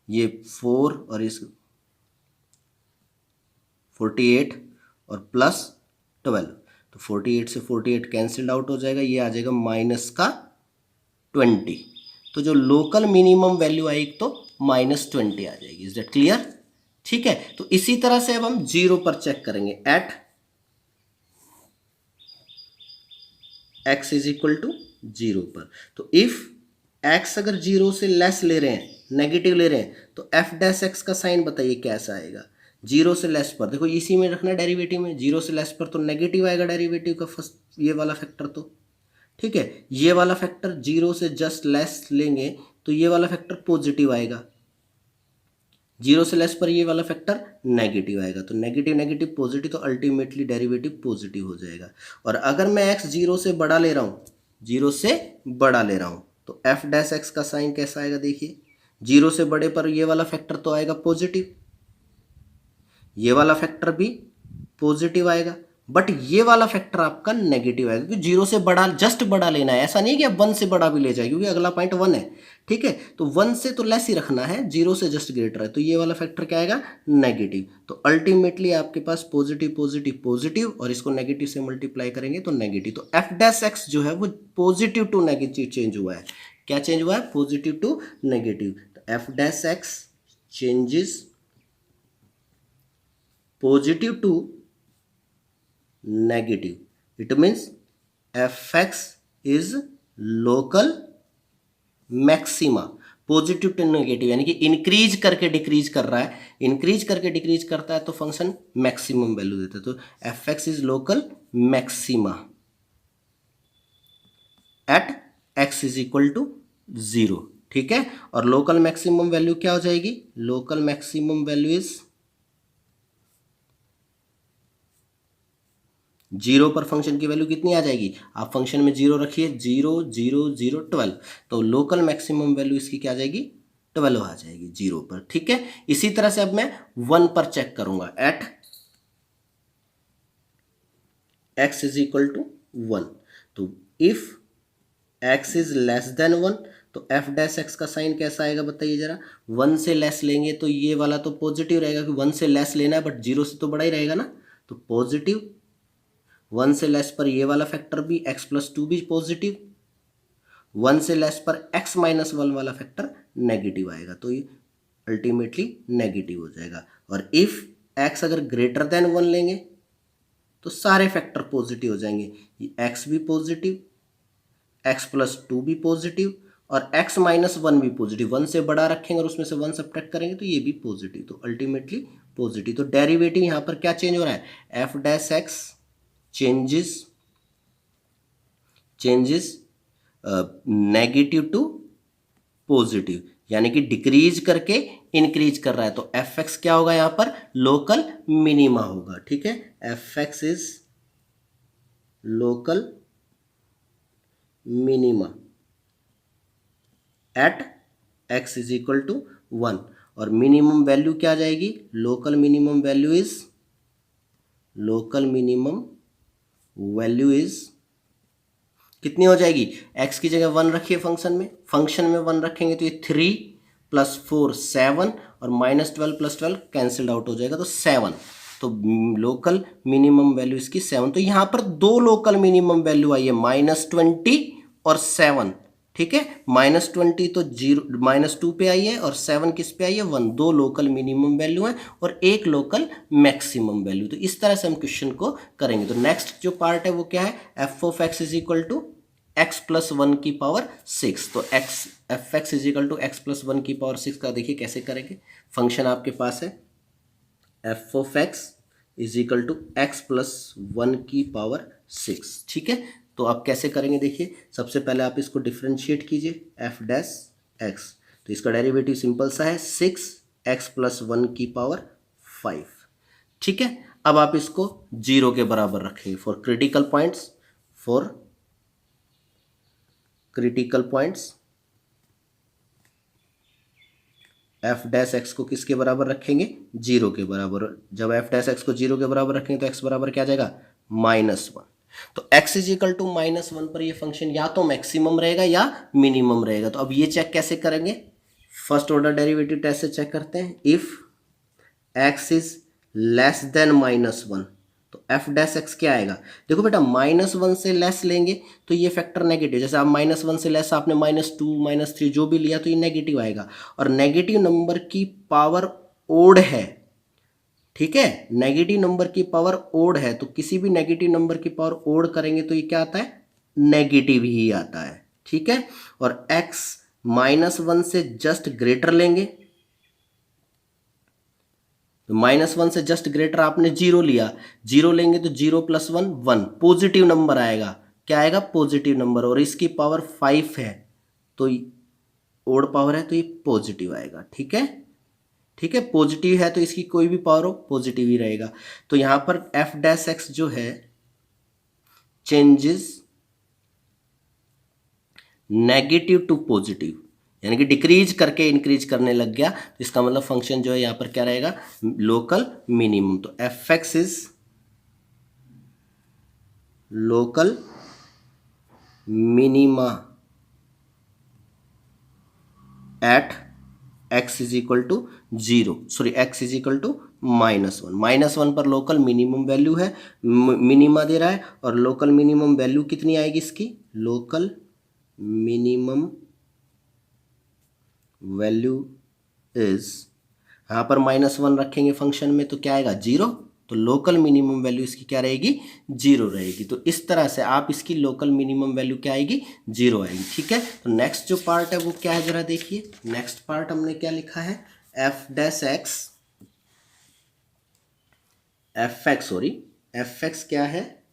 ये 4 और इस 48 और प्लस 12, तो 48 से 48 कैंसिल्ड आउट हो जाएगा, ये आ जाएगा माइनस का 20। तो जो लोकल मिनिमम वैल्यू आएगी तो -20 आ जाएगी। इज दैट क्लियर, ठीक है। तो इसी तरह से अब हम 0 पर चेक करेंगे, at x is equal to 0 पर। तो इफ x अगर 0 से लेस ले रहे हैं, नेगेटिव ले रहे हैं, तो f डैश x का साइन बताइए कैसा आएगा। 0 से लेस पर देखो इसी में रखना डेरिवेटिव में, 0 से लेस पर तो नेगेटिव आएगा डेरिवेटिव का फर्स्ट ये वाला फैक्टर, तो ठीक है। ये वाला फैक्टर 0 से जस्ट लेस लेंगे तो ये वाला फैक्टर पॉजिटिव आएगा, 0 से लेस पर ये वाला फैक्टर नेगेटिव आएगा, तो नेगेटिव नेगेटिव पॉजिटिव, तो अल्टीमेटली डेरिवेटिव पॉजिटिव हो जाएगा। और अगर मैं x 0 से बड़ा ले रहा हूँ, 0 से बड़ा ले रहा हूँ, तो f डैश x का साइन कैसा आएगा, देखिए 0 से बड़े पर ये वाला फैक्टर तो आएगा पॉजिटिव, ये वाला फैक्टर भी पॉजिटिव आएगा, बट ये वाला फैक्टर आपका नेगेटिव आएगा, क्योंकि 0 से बड़ा जस्ट बड़ा लेना है, ऐसा नहीं है कि आप 1 से बड़ा भी ले जाए, क्योंकि अगला पॉइंट 1 है, ठीक है। तो 1 से तो लेस ही रखना है, 0 से जस्ट ग्रेटर है, तो ये वाला फैक्टर क्या आएगा, नेगेटिव। तो अल्टीमेटली आपके पास पॉजिटिव पॉजिटिव पॉजिटिव, और इसको नेगेटिव से मल्टीप्लाई करेंगे तो नेगेटिव। तो एफ डैश एक्स जो है वो पॉजिटिव टू नेगेटिव चेंज हुआ है। क्या चेंज हुआ है, पॉजिटिव टू नेगेटिव। तो f dash x changes positive to negative, it means fx is local maxima. Positive to negative यानी कि इंक्रीज करके डिक्रीज कर रहा है, इंक्रीज करके डिक्रीज करता है तो फंक्शन मैक्सिमम वैल्यू देता है, तो fx is local maxima at x is equal to 0, ठीक है। और लोकल मैक्सिमम वैल्यू क्या हो जाएगी, लोकल मैक्सिमम वैल्यू इज 0 पर फंक्शन की वैल्यू कितनी आ जाएगी, आप फंक्शन में 0 रखिए, 0 0 0 12, तो लोकल मैक्सिमम वैल्यू इसकी क्या आ जाएगी, 12 आ जाएगी 0 पर, ठीक है। इसी तरह से अब मैं 1 पर चेक करूंगा, at x is equal to 1। तो if x is less than 1 तो f डैश x का साइन कैसा आएगा बताइए जरा। 1 से लेस लेंगे तो ये वाला तो पॉजिटिव रहेगा, कि 1 से लेस लेना है, बट 0 से तो बड़ा ही रहेगा ना, तो पॉजिटिव। 1 से लेस पर ये वाला फैक्टर भी x प्लस 2 भी पॉजिटिव, 1 से लेस पर x माइनस 1 वाला फैक्टर नेगेटिव आएगा, तो ये अल्टीमेटली नेगेटिव हो जाएगा। और इफ x अगर ग्रेटर देन 1 लेंगे तो सारे फैक्टर पॉजिटिव हो जाएंगे, ये x भी पॉजिटिव, एक्स प्लस टू भी पॉजिटिव और एक्स माइनस वन भी पॉजिटिव, वन से बड़ा रखेंगे और उसमें से वन सब्ट्रैक्ट करेंगे तो ये भी पॉजिटिव, तो अल्टीमेटली पॉजिटिव। तो डेरिवेटिव यहाँ पर क्या चेंज हो रहा है, f dash x changes negative to positive, यानी कि डिक्रीज करके इंक्रीज कर रहा है। तो एफ एक्स क्या होगा यहाँ पर, लोकल मिनिमा होगा। ठीक है, f x is local minima at x is equal to 1, और मिनिमम वैल्यू क्या आ जाएगी, लोकल मिनिमम वैल्यू इज कितनी हो जाएगी, x की जगह 1 रखिए, फंक्शन में 1 रखेंगे तो ये 3 + 4 7 और -12 + 12 कैंसिल्ड आउट हो जाएगा तो 7। तो लोकल मिनिमम वैल्यू इसकी 7। तो यहाँ पर दो लोकल मिनिमम वैल्यू आई है, -20 और 7। ठीक है, -20 तो 2 पे आई है और 7 किस पे आई है, 1। दो लोकल मिनिमम वैल्यू है और एक लोकल मैक्सिमम वैल्यू। तो इस तरह से हम क्वेश्चन को करेंगे। तो नेक्स्ट जो पार्ट है वो क्या है, f of x is equal to x + 1 की पावर 6। तो f x is equal to x + 1 की पावर 6 का देखिए कैसे करेंगे। फंक्शन आपके पास है f of x is equal to x + 1 की पावर 6। ठीक है, तो आप कैसे करेंगे देखिए, सबसे पहले आप इसको डिफ्रेंशिएट कीजिए, एफ डैश एक्स, तो इसका डेरिवेटिव सिंपल सा है 6x + 1 की पावर 5। ठीक है, अब आप इसको 0 के बराबर रखेंगे for critical points. F dash x को किसके बराबर रखेंगे, 0 के बराबर। जब एफ डैश एक्स को 0 के बराबर रखेंगे तो एक्स बराबर क्या आ जाएगा, -1। तो x इज इक्वल टू -1 पर ये फंक्शन या तो मैक्सिमम रहेगा या मिनिमम रहेगा। तो अब ये चेक कैसे करेंगे, फर्स्ट ऑर्डर डेरिवेटिव टेस्ट से चेक करते हैं। If x is less than -1 तो एफ डैश एक्स क्या आएगा, देखो बेटा -1 से लेस लेंगे तो ये फैक्टर नेगेटिव, जैसे आप -1 से लेस आपने -2 -3 जो भी लिया तो ये नेगेटिव आएगा, और नेगेटिव नंबर की पावर ओड है। ठीक है, नेगेटिव नंबर की पावर ओड है, तो किसी भी नेगेटिव नंबर की पावर ओड करेंगे तो ये क्या आता है, नेगेटिव ही आता है। ठीक है, और x -1 से जस्ट ग्रेटर लेंगे, तो -1 से जस्ट ग्रेटर आपने 0 लिया, 0 लेंगे तो 0 + 1 1, पॉजिटिव नंबर आएगा। क्या आएगा, पॉजिटिव नंबर, और इसकी पावर 5 है तो ओड पावर है तो ये पॉजिटिव आएगा। ठीक है, ठीक है, पॉजिटिव है तो इसकी कोई भी पावर हो पॉजिटिव ही रहेगा। तो यहां पर एफ डैश एक्स जो है चेंजेस नेगेटिव टू पॉजिटिव, यानी कि डिक्रीज करके इंक्रीज करने लग गया, तो इसका मतलब फंक्शन जो है यहां पर क्या रहेगा, लोकल मिनिमम। तो f x is local minima at x is equal to 0, sorry x is equal to -1। -1 पर लोकल मिनिमम वैल्यू है, मिनिमा दे रहा है, और लोकल मिनिमम वैल्यू कितनी आएगी इसकी, लोकल मिनिमम वैल्यू इज, यहाँ पर -1 रखेंगे फंक्शन में तो क्या आएगा, 0। तो लोकल मिनिमम वैल्यू इसकी क्या रहेगी, 0 रहेगी। तो इस तरह से आप इसकी लोकल मिनिमम वैल्यू क्या आएगी, 0 आएगी। ठीक है, तो नेक्स्ट जो पार्ट है वो क्या है जरा देखिए। नेक्स्ट पार्ट हमने क्या लिखा है, एफ एक्स क्या है,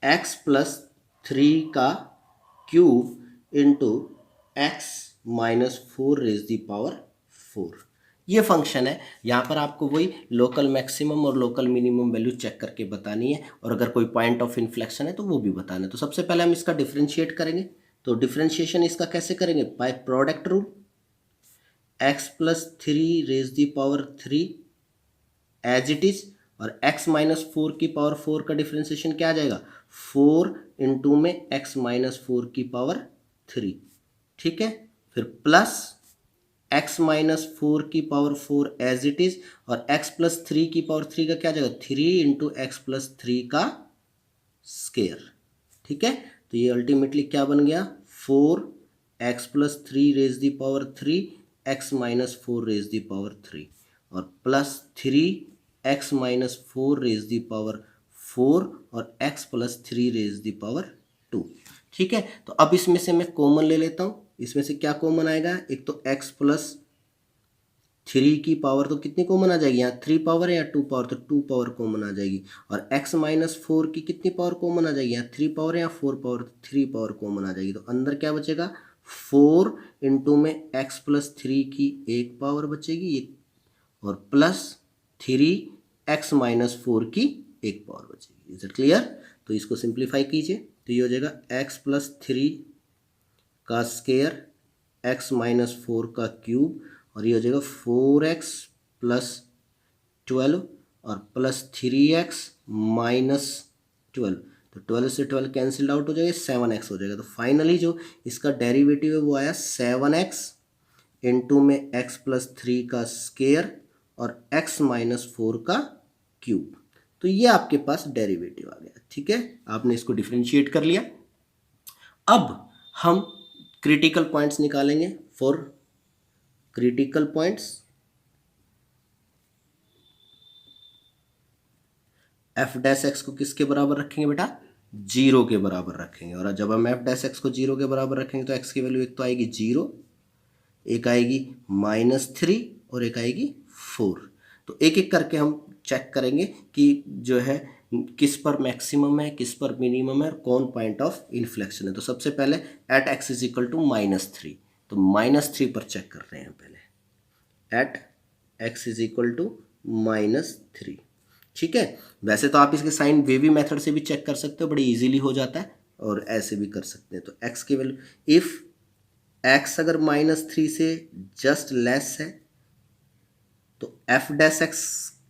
x + 3 का cube into x - 4 raise the power 4। ये फंक्शन है, यहाँ पर आपको वही लोकल मैक्सिमम और लोकल मिनिमम वैल्यू चेक करके बतानी है, और अगर कोई पॉइंट ऑफ इन्फ्लेक्शन है तो वो भी बताना है। तो सबसे पहले हम इसका डिफ्रेंशिएट करेंगे। तो डिफ्रेंशिएशन इसका कैसे करेंगे, by product rule, x + 3 raise the power 3 as it is, और x - 4 की पावर 4 का डिफ्रेंशिएशन क्या आ जाएगा, 4 इंटू में x - 4 की पावर 3। ठीक है, फिर प्लस x - 4 की पावर 4 एज इट इज, और x + 3 की पावर 3 का क्या आ जाएगा, 3 इंटू x + 3 का स्केयर। ठीक है, तो ये अल्टीमेटली क्या बन गया, 4x + 3 raise the power 3 x - 4 raise the power 3, और plus 3x - 4 raise the power 4 और x + 3 रेज़ दी पावर 2। ठीक है, तो अब इसमें से मैं कॉमन ले लेता हूँ। इसमें से क्या कॉमन आएगा, एक तो x प्लस 3 की पावर तो कितनी कॉमन आ जाएगी, यहाँ 3 पावर है या 2 पावर, तो 2 पावर कॉमन आ जाएगी। और x माइनस 4 की कितनी पावर कॉमन आ जाएगी, यहाँ 3 पावर है या 4 पावर, तो 3 पावर कॉमन आ जाएगी। तो अंदर क्या बचेगा, 4 इंटू में x प्लस 3 की एक पावर बचेगी ये, और प्लस 3 x माइनस 4 की एक पावर बचेगी। Is it clear. तो इसको सिंप्लीफाई कीजिए, तो ये हो जाएगा x प्लस 3 का स्क्वायर x माइनस 4 का क्यूब, और ये हो जाएगा 4x प्लस 12 और प्लस 3x माइनस 12। तो 12 से 12 कैंसिल आउट हो जाएगा, 7x हो जाएगा। तो फाइनली जो इसका डेरिवेटिव है वो आया 7x इंटू में x प्लस 3 का स्क्वायर और x माइनस 4 का क्यूब। तो ये आपके पास डेरिवेटिव आ गया। ठीक है, आपने इसको डिफरेंशिएट कर लिया। अब हम क्रिटिकल पॉइंट्स निकालेंगे। For critical points F dash x को किसके बराबर रखेंगे बेटा, 0 के बराबर रखेंगे। और जब हम एफ डैश एक्स को 0 के बराबर रखेंगे तो एक्स की वैल्यू एक तो आएगी 0, एक आएगी -3 और एक आएगी 4। तो एक एक करके हम चेक करेंगे कि जो है किस पर मैक्सिमम है, किस पर मिनिमम है, और कौन पॉइंट ऑफ इन्फ्लेक्शन है। तो सबसे पहले at x is equal to -3, तो -3 पर चेक कर रहे हैं पहले, at x is equal to -3। ठीक है, वैसे तो आप इसके साइन वेवी मेथड से भी चेक कर सकते हो, बड़ी इजीली हो जाता है, और ऐसे भी कर सकते हैं। तो एक्स की वैल्यू, इफ़ एक्स अगर -3 से जस्ट लेस है तो एफ डैश एक्स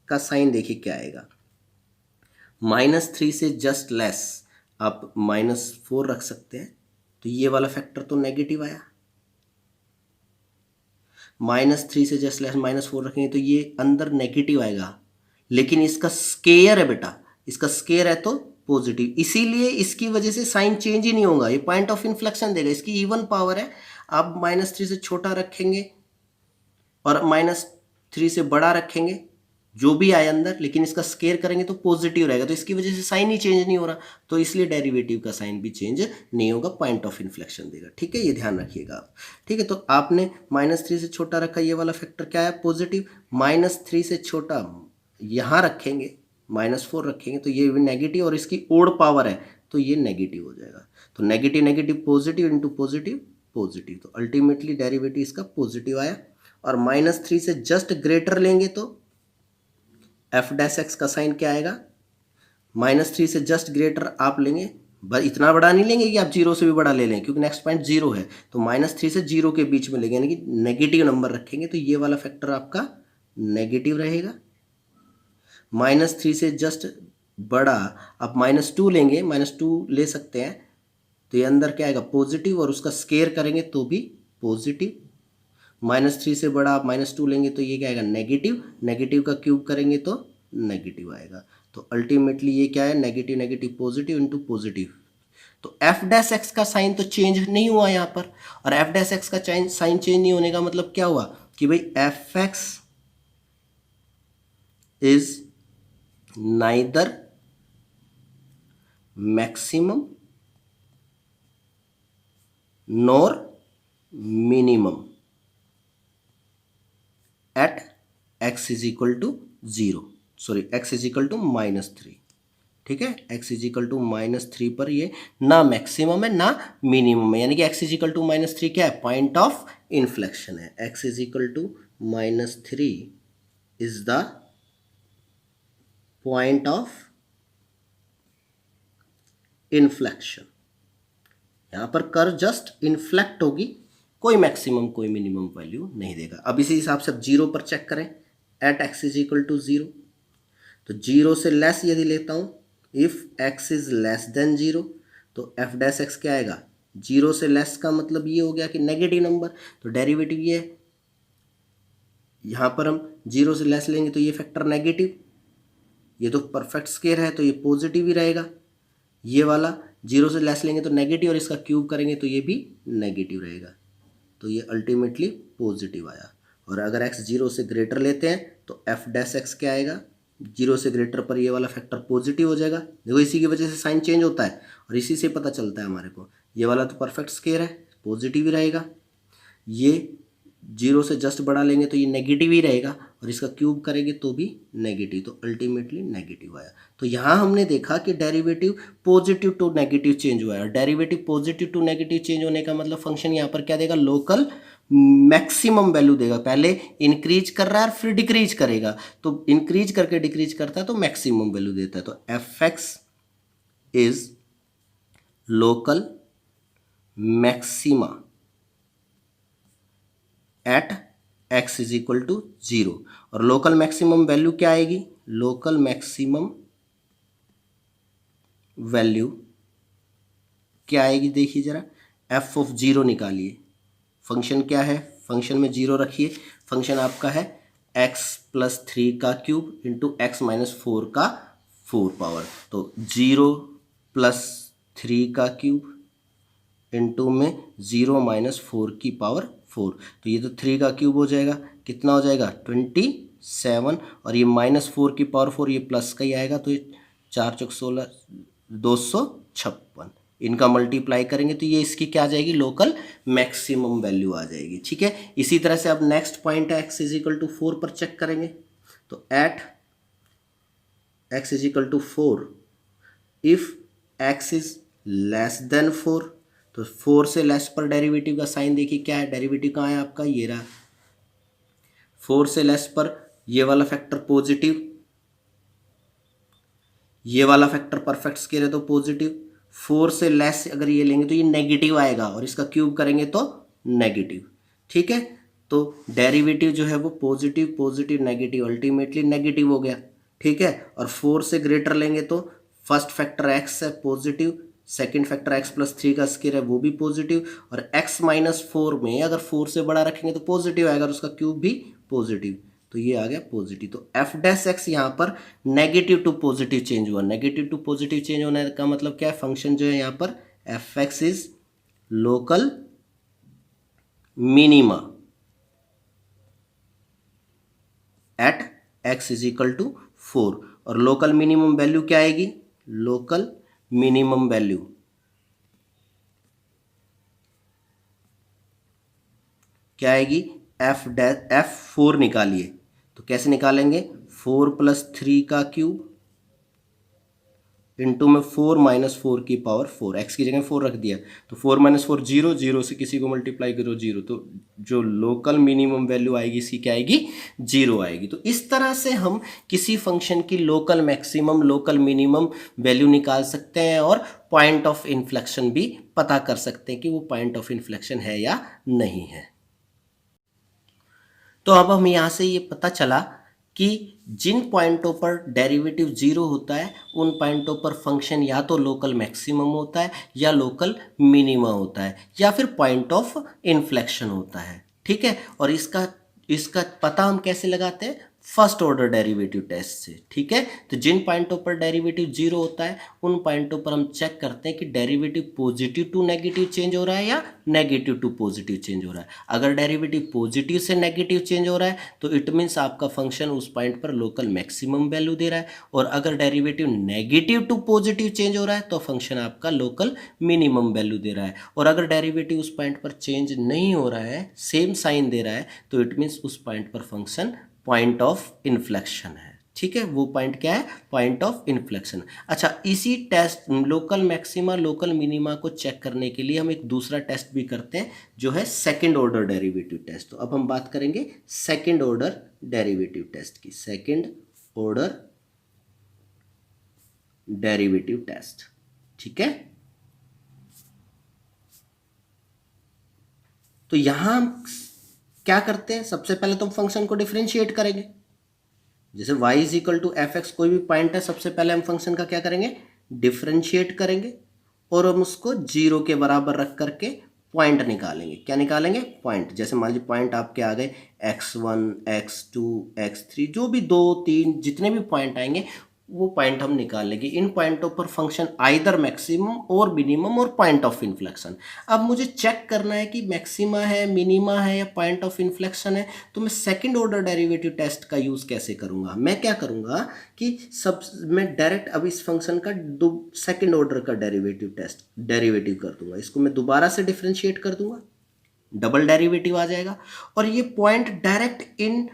का साइन देखिए क्या आएगा, -3 से जस्ट लेस आप -4 रख सकते हैं, तो ये वाला फैक्टर तो नेगेटिव आया। -3 से जस्ट लेस -4 रखेंगे तो ये अंदर नेगेटिव आएगा, लेकिन इसका स्केयर है बेटा, इसका स्केयर है तो पॉजिटिव, इसीलिए इसकी वजह से साइन चेंज ही नहीं होगा, ये पॉइंट ऑफ इन्फ्लेक्शन देगा। इसकी इवन पावर है, आप -3 से छोटा रखेंगे और -3 से बड़ा रखेंगे, जो भी आए अंदर, लेकिन इसका स्केयर करेंगे तो पॉजिटिव रहेगा, तो इसकी वजह से साइन ही चेंज नहीं हो रहा, तो इसलिए डेरिवेटिव का साइन भी चेंज नहीं होगा, पॉइंट ऑफ इन्फ्लेक्शन देगा। ठीक है, ये ध्यान रखिएगा आप। ठीक है, तो आपने -3 से छोटा रखा, ये वाला फैक्टर क्या है, पॉजिटिव। -3 से छोटा यहाँ रखेंगे, -4 रखेंगे तो ये भी नेगेटिव, और इसकी ओड पावर है तो ये नेगेटिव हो जाएगा। तो negative negative positive into positive positive, तो अल्टीमेटली डेरिवेटिव इसका पॉजिटिव आया। और -3 से जस्ट ग्रेटर लेंगे तो एफ डैश एक्स का साइन क्या आएगा, -3 से जस्ट ग्रेटर आप लेंगे, इतना बड़ा नहीं लेंगे कि आप 0 से भी बड़ा ले लें, क्योंकि नेक्स्ट पॉइंट 0 है, तो -3 से 0 के बीच में लेंगे, यानी कि नेगेटिव नंबर रखेंगे, तो ये वाला फैक्टर आपका नेगेटिव रहेगा। -3 से जस्ट बड़ा आप -2 लेंगे, -2 ले सकते हैं, तो ये अंदर क्या आएगा, पॉजिटिव, और उसका स्केयर करेंगे तो भी पॉजिटिव। -3 से बड़ा आप -2 लेंगे तो ये क्या आएगा, नेगेटिव, नेगेटिव का क्यूब करेंगे तो नेगेटिव आएगा। तो अल्टीमेटली ये क्या है, negative negative positive into positive. तो एफ डैश एक्स का साइन तो चेंज नहीं हुआ यहाँ पर, और एफ डैश एक्स का साइन चेंज नहीं होने का मतलब क्या हुआ कि भाई f x is neither maximum nor minimum at x is equal to 0, sorry x is equal to -3। ठीक है, एक्स इज इक्वल टू -3 पर ये ना मैक्सिमम है ना मिनिमम है, यानी कि एक्स इज इक्वल टू -3 क्या है, पॉइंट ऑफ इन्फ्लेक्शन है। X is equal to -3 is the point of inflection. यहां पर कर्व जस्ट इन्फ्लेक्ट होगी, कोई मैक्सिमम कोई मिनिमम वैल्यू नहीं देगा। अब इसी हिसाब से अब 0 पर चेक करें, at x is equal to 0, तो 0 से लेस यदि लेता हूं, if x is less than 0, तो एफ डैश एक्स क्या आएगा, 0 से लेस का मतलब ये हो गया कि नेगेटिव नंबर, तो डेरिवेटिव ये है। यहां पर हम 0 से लेस लेंगे तो ये फैक्टर नेगेटिव, ये तो परफेक्ट स्केयर है तो ये पॉजिटिव ही रहेगा। ये वाला 0 से लेस लेंगे तो नेगेटिव, और इसका क्यूब करेंगे तो ये भी नेगेटिव रहेगा, तो ये अल्टीमेटली पॉजिटिव आया। और अगर x 0 से ग्रेटर लेते हैं तो एफ डैश एक्स क्या आएगा, 0 से ग्रेटर पर ये वाला फैक्टर पॉजिटिव हो जाएगा। देखो इसी की वजह से साइन चेंज होता है, और इसी से पता चलता है हमारे को ये वाला तो परफेक्ट स्क्वायर है, पॉजिटिव ही रहेगा। ये 0 से जस्ट बढ़ा लेंगे तो ये नेगेटिव ही रहेगा, और इसका क्यूब करेंगे तो भी नेगेटिव, तो अल्टीमेटली नेगेटिव आया। तो यहाँ हमने देखा कि derivative positive to negative change हुआ है, और derivative positive to negative change होने का मतलब फंक्शन यहाँ पर क्या देगा, लोकल मैक्सिमम वैल्यू देगा। पहले इंक्रीज कर रहा है और फिर डिक्रीज करेगा, तो इंक्रीज करके डिक्रीज करता है तो मैक्सिमम वैल्यू देता है। तो f x is local maxima at x is equal to 0। और लोकल मैक्सिमम वैल्यू क्या आएगी, लोकल मैक्सिमम वैल्यू क्या आएगी, देखिए जरा, f ऑफ 0 निकालिए। फंक्शन क्या है, फंक्शन में 0 रखिए। फंक्शन आपका है x प्लस 3 का क्यूब इंटू एक्स माइनस 4 का 4 पावर, तो 0 प्लस 3 का क्यूब इंटू में 0 माइनस 4 की पावर 4, तो ये तो 3 का क्यूब हो जाएगा, कितना हो जाएगा 27, और ये माइनस 4 की पावर 4, ये प्लस का ही आएगा, तो ये 4 चौक 16 256, इनका मल्टीप्लाई करेंगे तो ये इसकी क्या आ जाएगी, लोकल मैक्सिमम वैल्यू आ जाएगी। ठीक है, इसी तरह से अब नेक्स्ट पॉइंट है x इज इक्वल टू 4 पर चेक करेंगे, तो at x is equal to 4 if x is less than 4, तो 4 से लेस पर डेरिवेटिव का साइन देखिए क्या है, डेरिवेटिव कहाँ है आपका, ये रहा। 4 से लेस पर ये वाला फैक्टर पॉजिटिव, ये वाला फैक्टर परफेक्ट स्क्वायर है तो पॉजिटिव। 4 से लेस अगर ये लेंगे तो ये नेगेटिव आएगा, और इसका क्यूब करेंगे तो नेगेटिव। ठीक है, तो डेरिवेटिव जो है वो positive positive negative, ultimately negative हो गया। ठीक है, और 4 से ग्रेटर लेंगे तो फर्स्ट फैक्टर x है positive, second factor x plus 3 का स्क्वायर है वो भी पॉजिटिव, और x माइनस 4 में अगर 4 से बड़ा रखेंगे तो पॉजिटिव आएगा, और उसका क्यूब भी पॉजिटिव, तो ये आ गया पॉजिटिव। तो एफ डैश एक्स यहाँ पर नेगेटिव टू पॉजिटिव चेंज हुआ। नेगेटिव टू पॉजिटिव चेंज होने का मतलब क्या है, फंक्शन जो है यहाँ पर f x is local minima at x is equal to 4, और लोकल मिनिमम वैल्यू क्या आएगी, लोकल मिनिमम वैल्यू क्या आएगी, F4 निकालिए, तो कैसे निकालेंगे, 4 प्लस 3 का क्यूब इंटू में 4 माइनस 4 की पावर 4, x की जगह 4 रख दिया, तो 4 माइनस 4 0, 0 से किसी को मल्टीप्लाई करो 0, तो जो लोकल मिनिमम वैल्यू आएगी इसकी क्या आएगी, 0 आएगी। तो इस तरह से हम किसी फंक्शन की local maximum local minimum value निकाल सकते हैं, और पॉइंट ऑफ इन्फ्लेक्शन भी पता कर सकते हैं कि वो पॉइंट ऑफ इन्फ्लेक्शन है या नहीं है। तो अब हम यहाँ से ये पता चला कि जिन पॉइंटों पर डेरिवेटिव 0 होता है उन पॉइंटों पर फंक्शन या तो लोकल मैक्सिमम होता है, या लोकल मिनिमा होता है, या फिर पॉइंट ऑफ इन्फ्लेक्शन होता है। ठीक है, और इसका पता हम कैसे लगाते हैं, फर्स्ट ऑर्डर डेरिवेटिव टेस्ट से। ठीक है, तो जिन पॉइंटों पर डेरिवेटिव 0 होता है उन पॉइंटों पर हम चेक करते हैं कि derivative positive to negative change हो रहा है या नेगेटिव टू पॉजिटिव चेंज हो रहा है। अगर डेरिवेटिव पॉजिटिव से नेगेटिव चेंज हो रहा है तो इट मीन्स आपका फंक्शन उस पॉइंट पर लोकल मैक्सिमम वैल्यू दे रहा है, और अगर derivative negative to positive change हो रहा है तो फंक्शन आपका लोकल मिनिमम वैल्यू दे रहा है, और अगर डेरिवेटिव उस पॉइंट पर चेंज नहीं हो रहा है, सेम साइन दे रहा है, तो इट मीन्स उस पॉइंट पर फंक्शन पॉइंट ऑफ इन्फ्लेक्शन है। ठीक है, वो पॉइंट क्या है, पॉइंट ऑफ इन्फ्लेक्शन। अच्छा, इसी test local maxima local minima को चेक करने के लिए हम एक दूसरा टेस्ट भी करते हैं जो है सेकंड ऑर्डर डेरिवेटिव टेस्ट। तो अब हम बात करेंगे सेकंड ऑर्डर डेरिवेटिव टेस्ट की, सेकंड ऑर्डर डेरिवेटिव टेस्ट। ठीक है, तो यहां क्या करते हैं, सबसे पहले तो हम फंक्शन को डिफरेंशिएट करेंगे। जैसे y is equal to f x कोई भी पॉइंट है, सबसे पहले हम फंक्शन का क्या करेंगे, डिफरेंशिएट करेंगे, और हम उसको 0 के बराबर रख करके पॉइंट निकालेंगे। क्या निकालेंगे, पॉइंट। जैसे मान लीजिए पॉइंट आपके आ गए x1 x2 x3, जो भी 2 3 जितने भी पॉइंट आएंगे वो पॉइंट हम निकाल लेंगे। इन पॉइंटों पर फंक्शन आइदर मैक्सिमम और मिनिमम और पॉइंट ऑफ इन्फ्लेक्शन। अब मुझे चेक करना है कि मैक्सिमा है, मिनिमा है या पॉइंट ऑफ इन्फ्लेक्शन है, तो मैं सेकंड ऑर्डर डेरिवेटिव टेस्ट का यूज़ कैसे करूँगा? मैं क्या करूँगा कि मैं डायरेक्ट अब इस फंक्शन का सेकंड ऑर्डर का डेरिवेटिव कर दूंगा। इसको मैं दोबारा से डिफ्रेंशिएट कर दूंगा, डबल डेरिवेटिव आ जाएगा और ये point direct in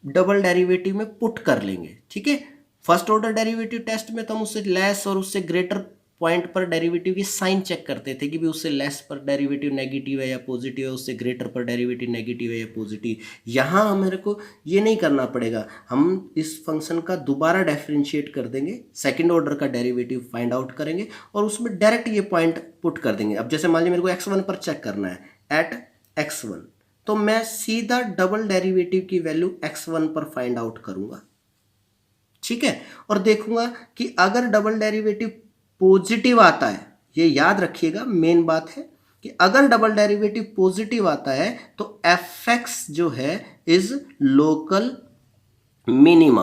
double derivative में पुट कर लेंगे। ठीक है, फर्स्ट ऑर्डर डेरिवेटिव टेस्ट में तो हम उससे लेस और उससे ग्रेटर पॉइंट पर डेरिवेटिव की साइन चेक करते थे कि भी उससे लेस पर डेरिवेटिव नेगेटिव है या पॉजिटिव है, उससे ग्रेटर पर डेरिवेटिव नेगेटिव है या पॉजिटिव। यहाँ मेरे को ये नहीं करना पड़ेगा, हम इस फंक्शन का दोबारा डिफरेंशिएट कर देंगे, सेकंड ऑर्डर का डेरिवेटिव फाइंड आउट करेंगे और उसमें डायरेक्ट ये पॉइंट पुट कर देंगे। अब जैसे मान लीजिए मेरे को x1 पर चेक करना है एट x1, तो मैं सीधा डबल डेरिवेटिव की वैल्यू x1 पर फाइंड आउट करूंगा। ठीक है, और देखूंगा कि अगर डबल डेरिवेटिव पॉजिटिव आता है, ये याद रखिएगा मेन बात है कि अगर डबल डेरिवेटिव पॉजिटिव आता है तो fx जो है is local minima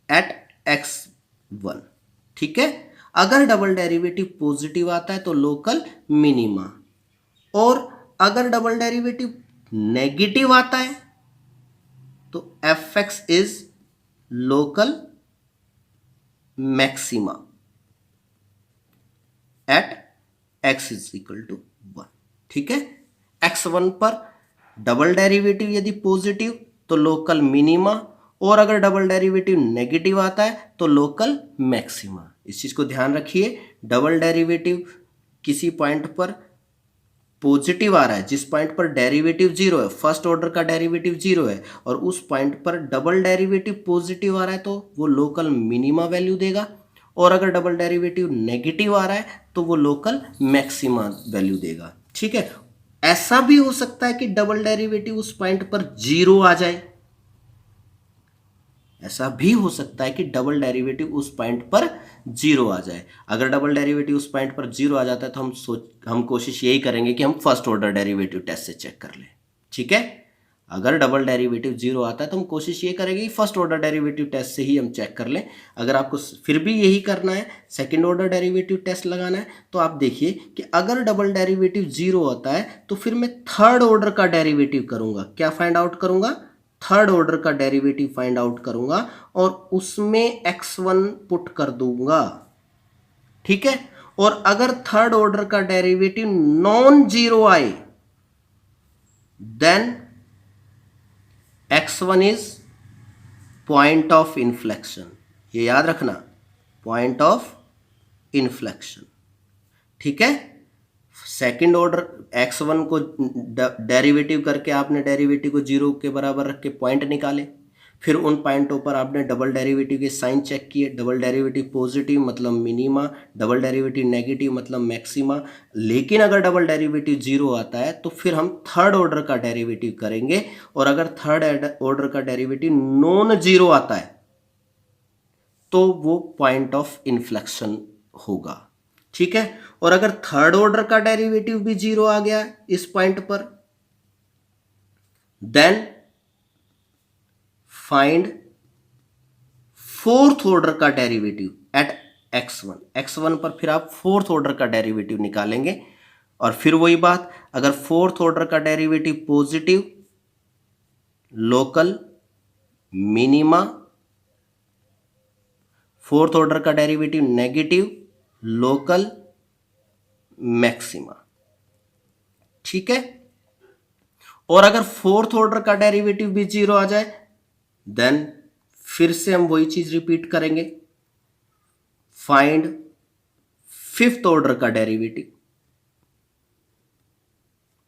eight x1। ठीक है, अगर डबल डेरिवेटिव पॉजिटिव आता है तो लोकल मिनिमा, और अगर डबल डेरिवेटिव नेगेटिव आता है तो fx is local maxima at x is equal to 1। ठीक है, x1 पर डबल डेरिवेटिव यदि पॉजिटिव तो लोकल मिनिमा, और अगर डबल डेरिवेटिव नेगेटिव आता है तो लोकल मैक्सिमा। इस चीज को ध्यान रखिए, डबल डेरिवेटिव किसी पॉइंट पर पॉजिटिव आ रहा है, जिस पॉइंट पर डेरिवेटिव जीरो है, फर्स्ट ऑर्डर का डेरिवेटिव जीरो है, और उस पॉइंट पर डबल डेरिवेटिव पॉजिटिव आ रहा है तो वो लोकल मिनिमा वैल्यू देगा, और अगर डबल डेरिवेटिव नेगेटिव आ रहा है तो वो लोकल मैक्सिमा वैल्यू देगा। ठीक है, ऐसा भी हो सकता है कि डबल डेरिवेटिव उस पॉइंट पर जीरो आ जाए, ऐसा भी हो सकता है कि डबल डेरिवेटिव उस पॉइंट पर जीरो आ जाए। अगर डबल डेरिवेटिव उस पॉइंट पर जीरो आ जाता है तो हम कोशिश यही करेंगे कि हम फर्स्ट ऑर्डर डेरिवेटिव टेस्ट से चेक कर लें। ठीक है, अगर डबल डेरिवेटिव जीरो आता है तो हम कोशिश ये करेंगे कि फर्स्ट ऑर्डर डेरिवेटिव टेस्ट से ही हम चेक कर लें। अगर आपको फिर भी यही करना है, सेकंड ऑर्डर डेरिवेटिव टेस्ट लगाना है, तो आप देखिए कि अगर डबल डेरिवेटिव जीरो होता है तो फिर मैं थर्ड ऑर्डर का डेरिवेटिव करूंगा। क्या फाइंड आउट करूंगा? थर्ड ऑर्डर का डेरिवेटिव फाइंड आउट करूंगा और उसमें x1 पुट कर दूंगा। ठीक है, और अगर थर्ड ऑर्डर का डेरिवेटिव नॉन जीरो आए then x1 is point of inflection. ये याद रखना, पॉइंट ऑफ इन्फ्लेक्शन। ठीक है, सेकंड ऑर्डर x1 को डेरिवेटिव करके आपने डेरिवेटिव को जीरो के बराबर रख के पॉइंट निकाले, फिर उन पॉइंटों पर आपने डबल डेरिवेटिव के साइन चेक किए। डबल डेरिवेटिव पॉजिटिव मतलब मिनिमा, डबल डेरिवेटिव नेगेटिव मतलब मैक्सिमा। लेकिन अगर डबल डेरिवेटिव जीरो आता है तो फिर हम थर्ड ऑर्डर का डेरिवेटिव करेंगे, और अगर थर्ड ऑर्डर का डेरिवेटिव नॉन जीरो आता है तो वो पॉइंट ऑफ इन्फ्लेक्शन होगा। ठीक है, और अगर थर्ड ऑर्डर का डेरिवेटिव भी जीरो आ गया इस पॉइंट पर, देन फाइंड फोर्थ ऑर्डर का डेरिवेटिव एट x1। x1 पर फिर आप फोर्थ ऑर्डर का डेरिवेटिव निकालेंगे, और फिर वही बात, अगर फोर्थ ऑर्डर का derivative positive local minima, fourth order का डेरिवेटिव नेगेटिव लोकल मैक्सिमा। ठीक है, और अगर फोर्थ ऑर्डर का डेरिवेटिव भी जीरो आ जाए देन फिर से हम वही चीज रिपीट करेंगे, फाइंड फिफ्थ ऑर्डर का डेरिवेटिव।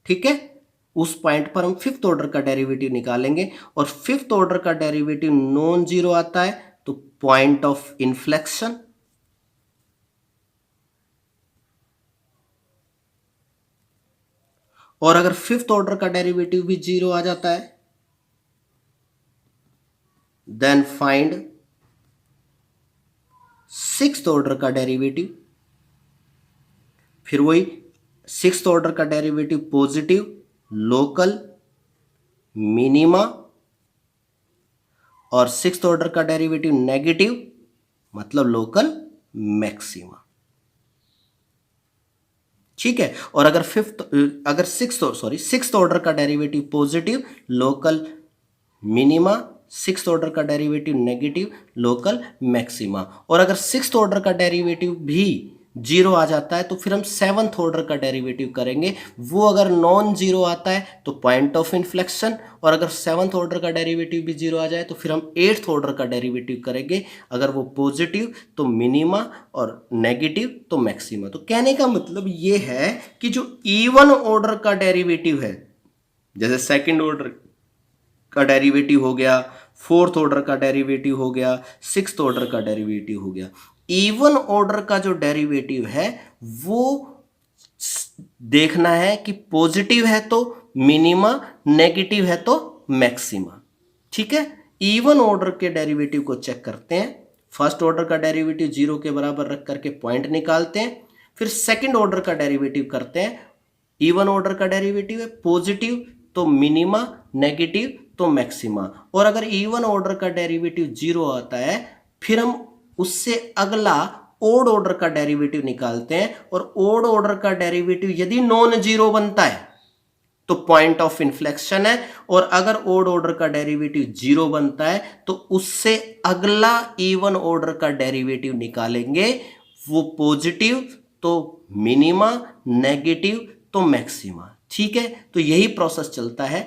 ठीक है, उस पॉइंट पर हम फिफ्थ ऑर्डर का डेरिवेटिव निकालेंगे, और फिफ्थ ऑर्डर का डेरिवेटिव नॉन जीरो आता है तो पॉइंट ऑफ इन्फ्लेक्शन। और अगर फिफ्थ ऑर्डर का डेरिवेटिव भी जीरो आ जाता है देन फाइंड सिक्स्थ ऑर्डर का डेरिवेटिव। फिर वही सिक्स्थ ऑर्डर का डेरिवेटिव पॉजिटिव लोकल मिनिमा, और सिक्स्थ ऑर्डर का डेरिवेटिव नेगेटिव मतलब लोकल मैक्सिमा। ठीक है, और अगर सिक्स्थ ऑर्डर का derivative positive local minima, sixth order का डेरिवेटिव नेगेटिव लोकल मैक्सिमा। और अगर सिक्स्थ ऑर्डर का डेरिवेटिव भी जीरो आ जाता है तो फिर हम सेवंथ ऑर्डर का डेरिवेटिव करेंगे, वो अगर नॉन जीरो आता है तो पॉइंट ऑफ इन्फ्लेक्शन, और अगर सेवंथ ऑर्डर का डेरिवेटिव भी जीरो आ जाए तो फिर हम एट्थ ऑर्डर का डेरिवेटिव करेंगे, अगर वो पॉजिटिव तो मिनिमा और नेगेटिव तो मैक्सिमा। तो कहने का मतलब ये है कि जो इवन ऑर्डर का डेरिवेटिव है, जैसे सेकेंड ऑर्डर का डेरिवेटिव हो गया, फोर्थ ऑर्डर का डेरिवेटिव हो गया, सिक्स्थ ऑर्डर का डेरिवेटिव हो गया, इवन ऑर्डर का जो डेरिवेटिव है वो देखना है कि पॉजिटिव है तो मिनिमा, नेगेटिव है तो मैक्सिमा। ठीक है, इवन ऑर्डर के डेरिवेटिव को चेक करते हैं, फर्स्ट ऑर्डर का डेरिवेटिव जीरो के बराबर रख करके पॉइंट निकालते हैं, फिर सेकंड ऑर्डर का डेरिवेटिव करते हैं, इवन ऑर्डर का डेरिवेटिव है, पॉजिटिव तो मिनिमा, नेगेटिव तो मैक्सिमा। और अगर इवन ऑर्डर का डेरिवेटिव जीरो आता है फिर हम उससे अगला ओड ऑर्डर का डेरिवेटिव निकालते हैं, और ओड ऑर्डर का डेरिवेटिव यदि नॉन जीरो बनता है तो पॉइंट ऑफ इन्फ्लेक्शन है, और अगर ओड ऑर्डर का डेरिवेटिव जीरो बनता है तो उससे अगला इवन ऑर्डर का डेरिवेटिव निकालेंगे, वो पॉजिटिव तो मिनिमा, नेगेटिव तो मैक्सिमा। ठीक है, तो यही प्रोसेस चलता है।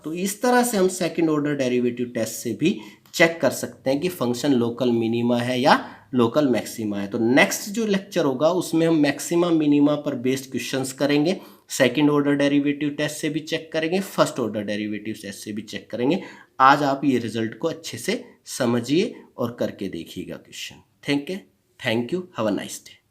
तो इस तरह से हम सेकंड ऑर्डर डेरिवेटिव टेस्ट से भी चेक कर सकते हैं कि फंक्शन लोकल मिनिमा है या लोकल मैक्सिमा है। तो नेक्स्ट जो लेक्चर होगा उसमें हम मैक्सिमा मिनिमा पर बेस्ड क्वेश्चंस करेंगे, सेकंड ऑर्डर डेरिवेटिव टेस्ट से भी चेक करेंगे, फर्स्ट ऑर्डर डेरिवेटिव टेस्ट से भी चेक करेंगे। आज आप ये रिजल्ट को अच्छे से समझिए और करके देखिएगा question. Thank you, have a nice day.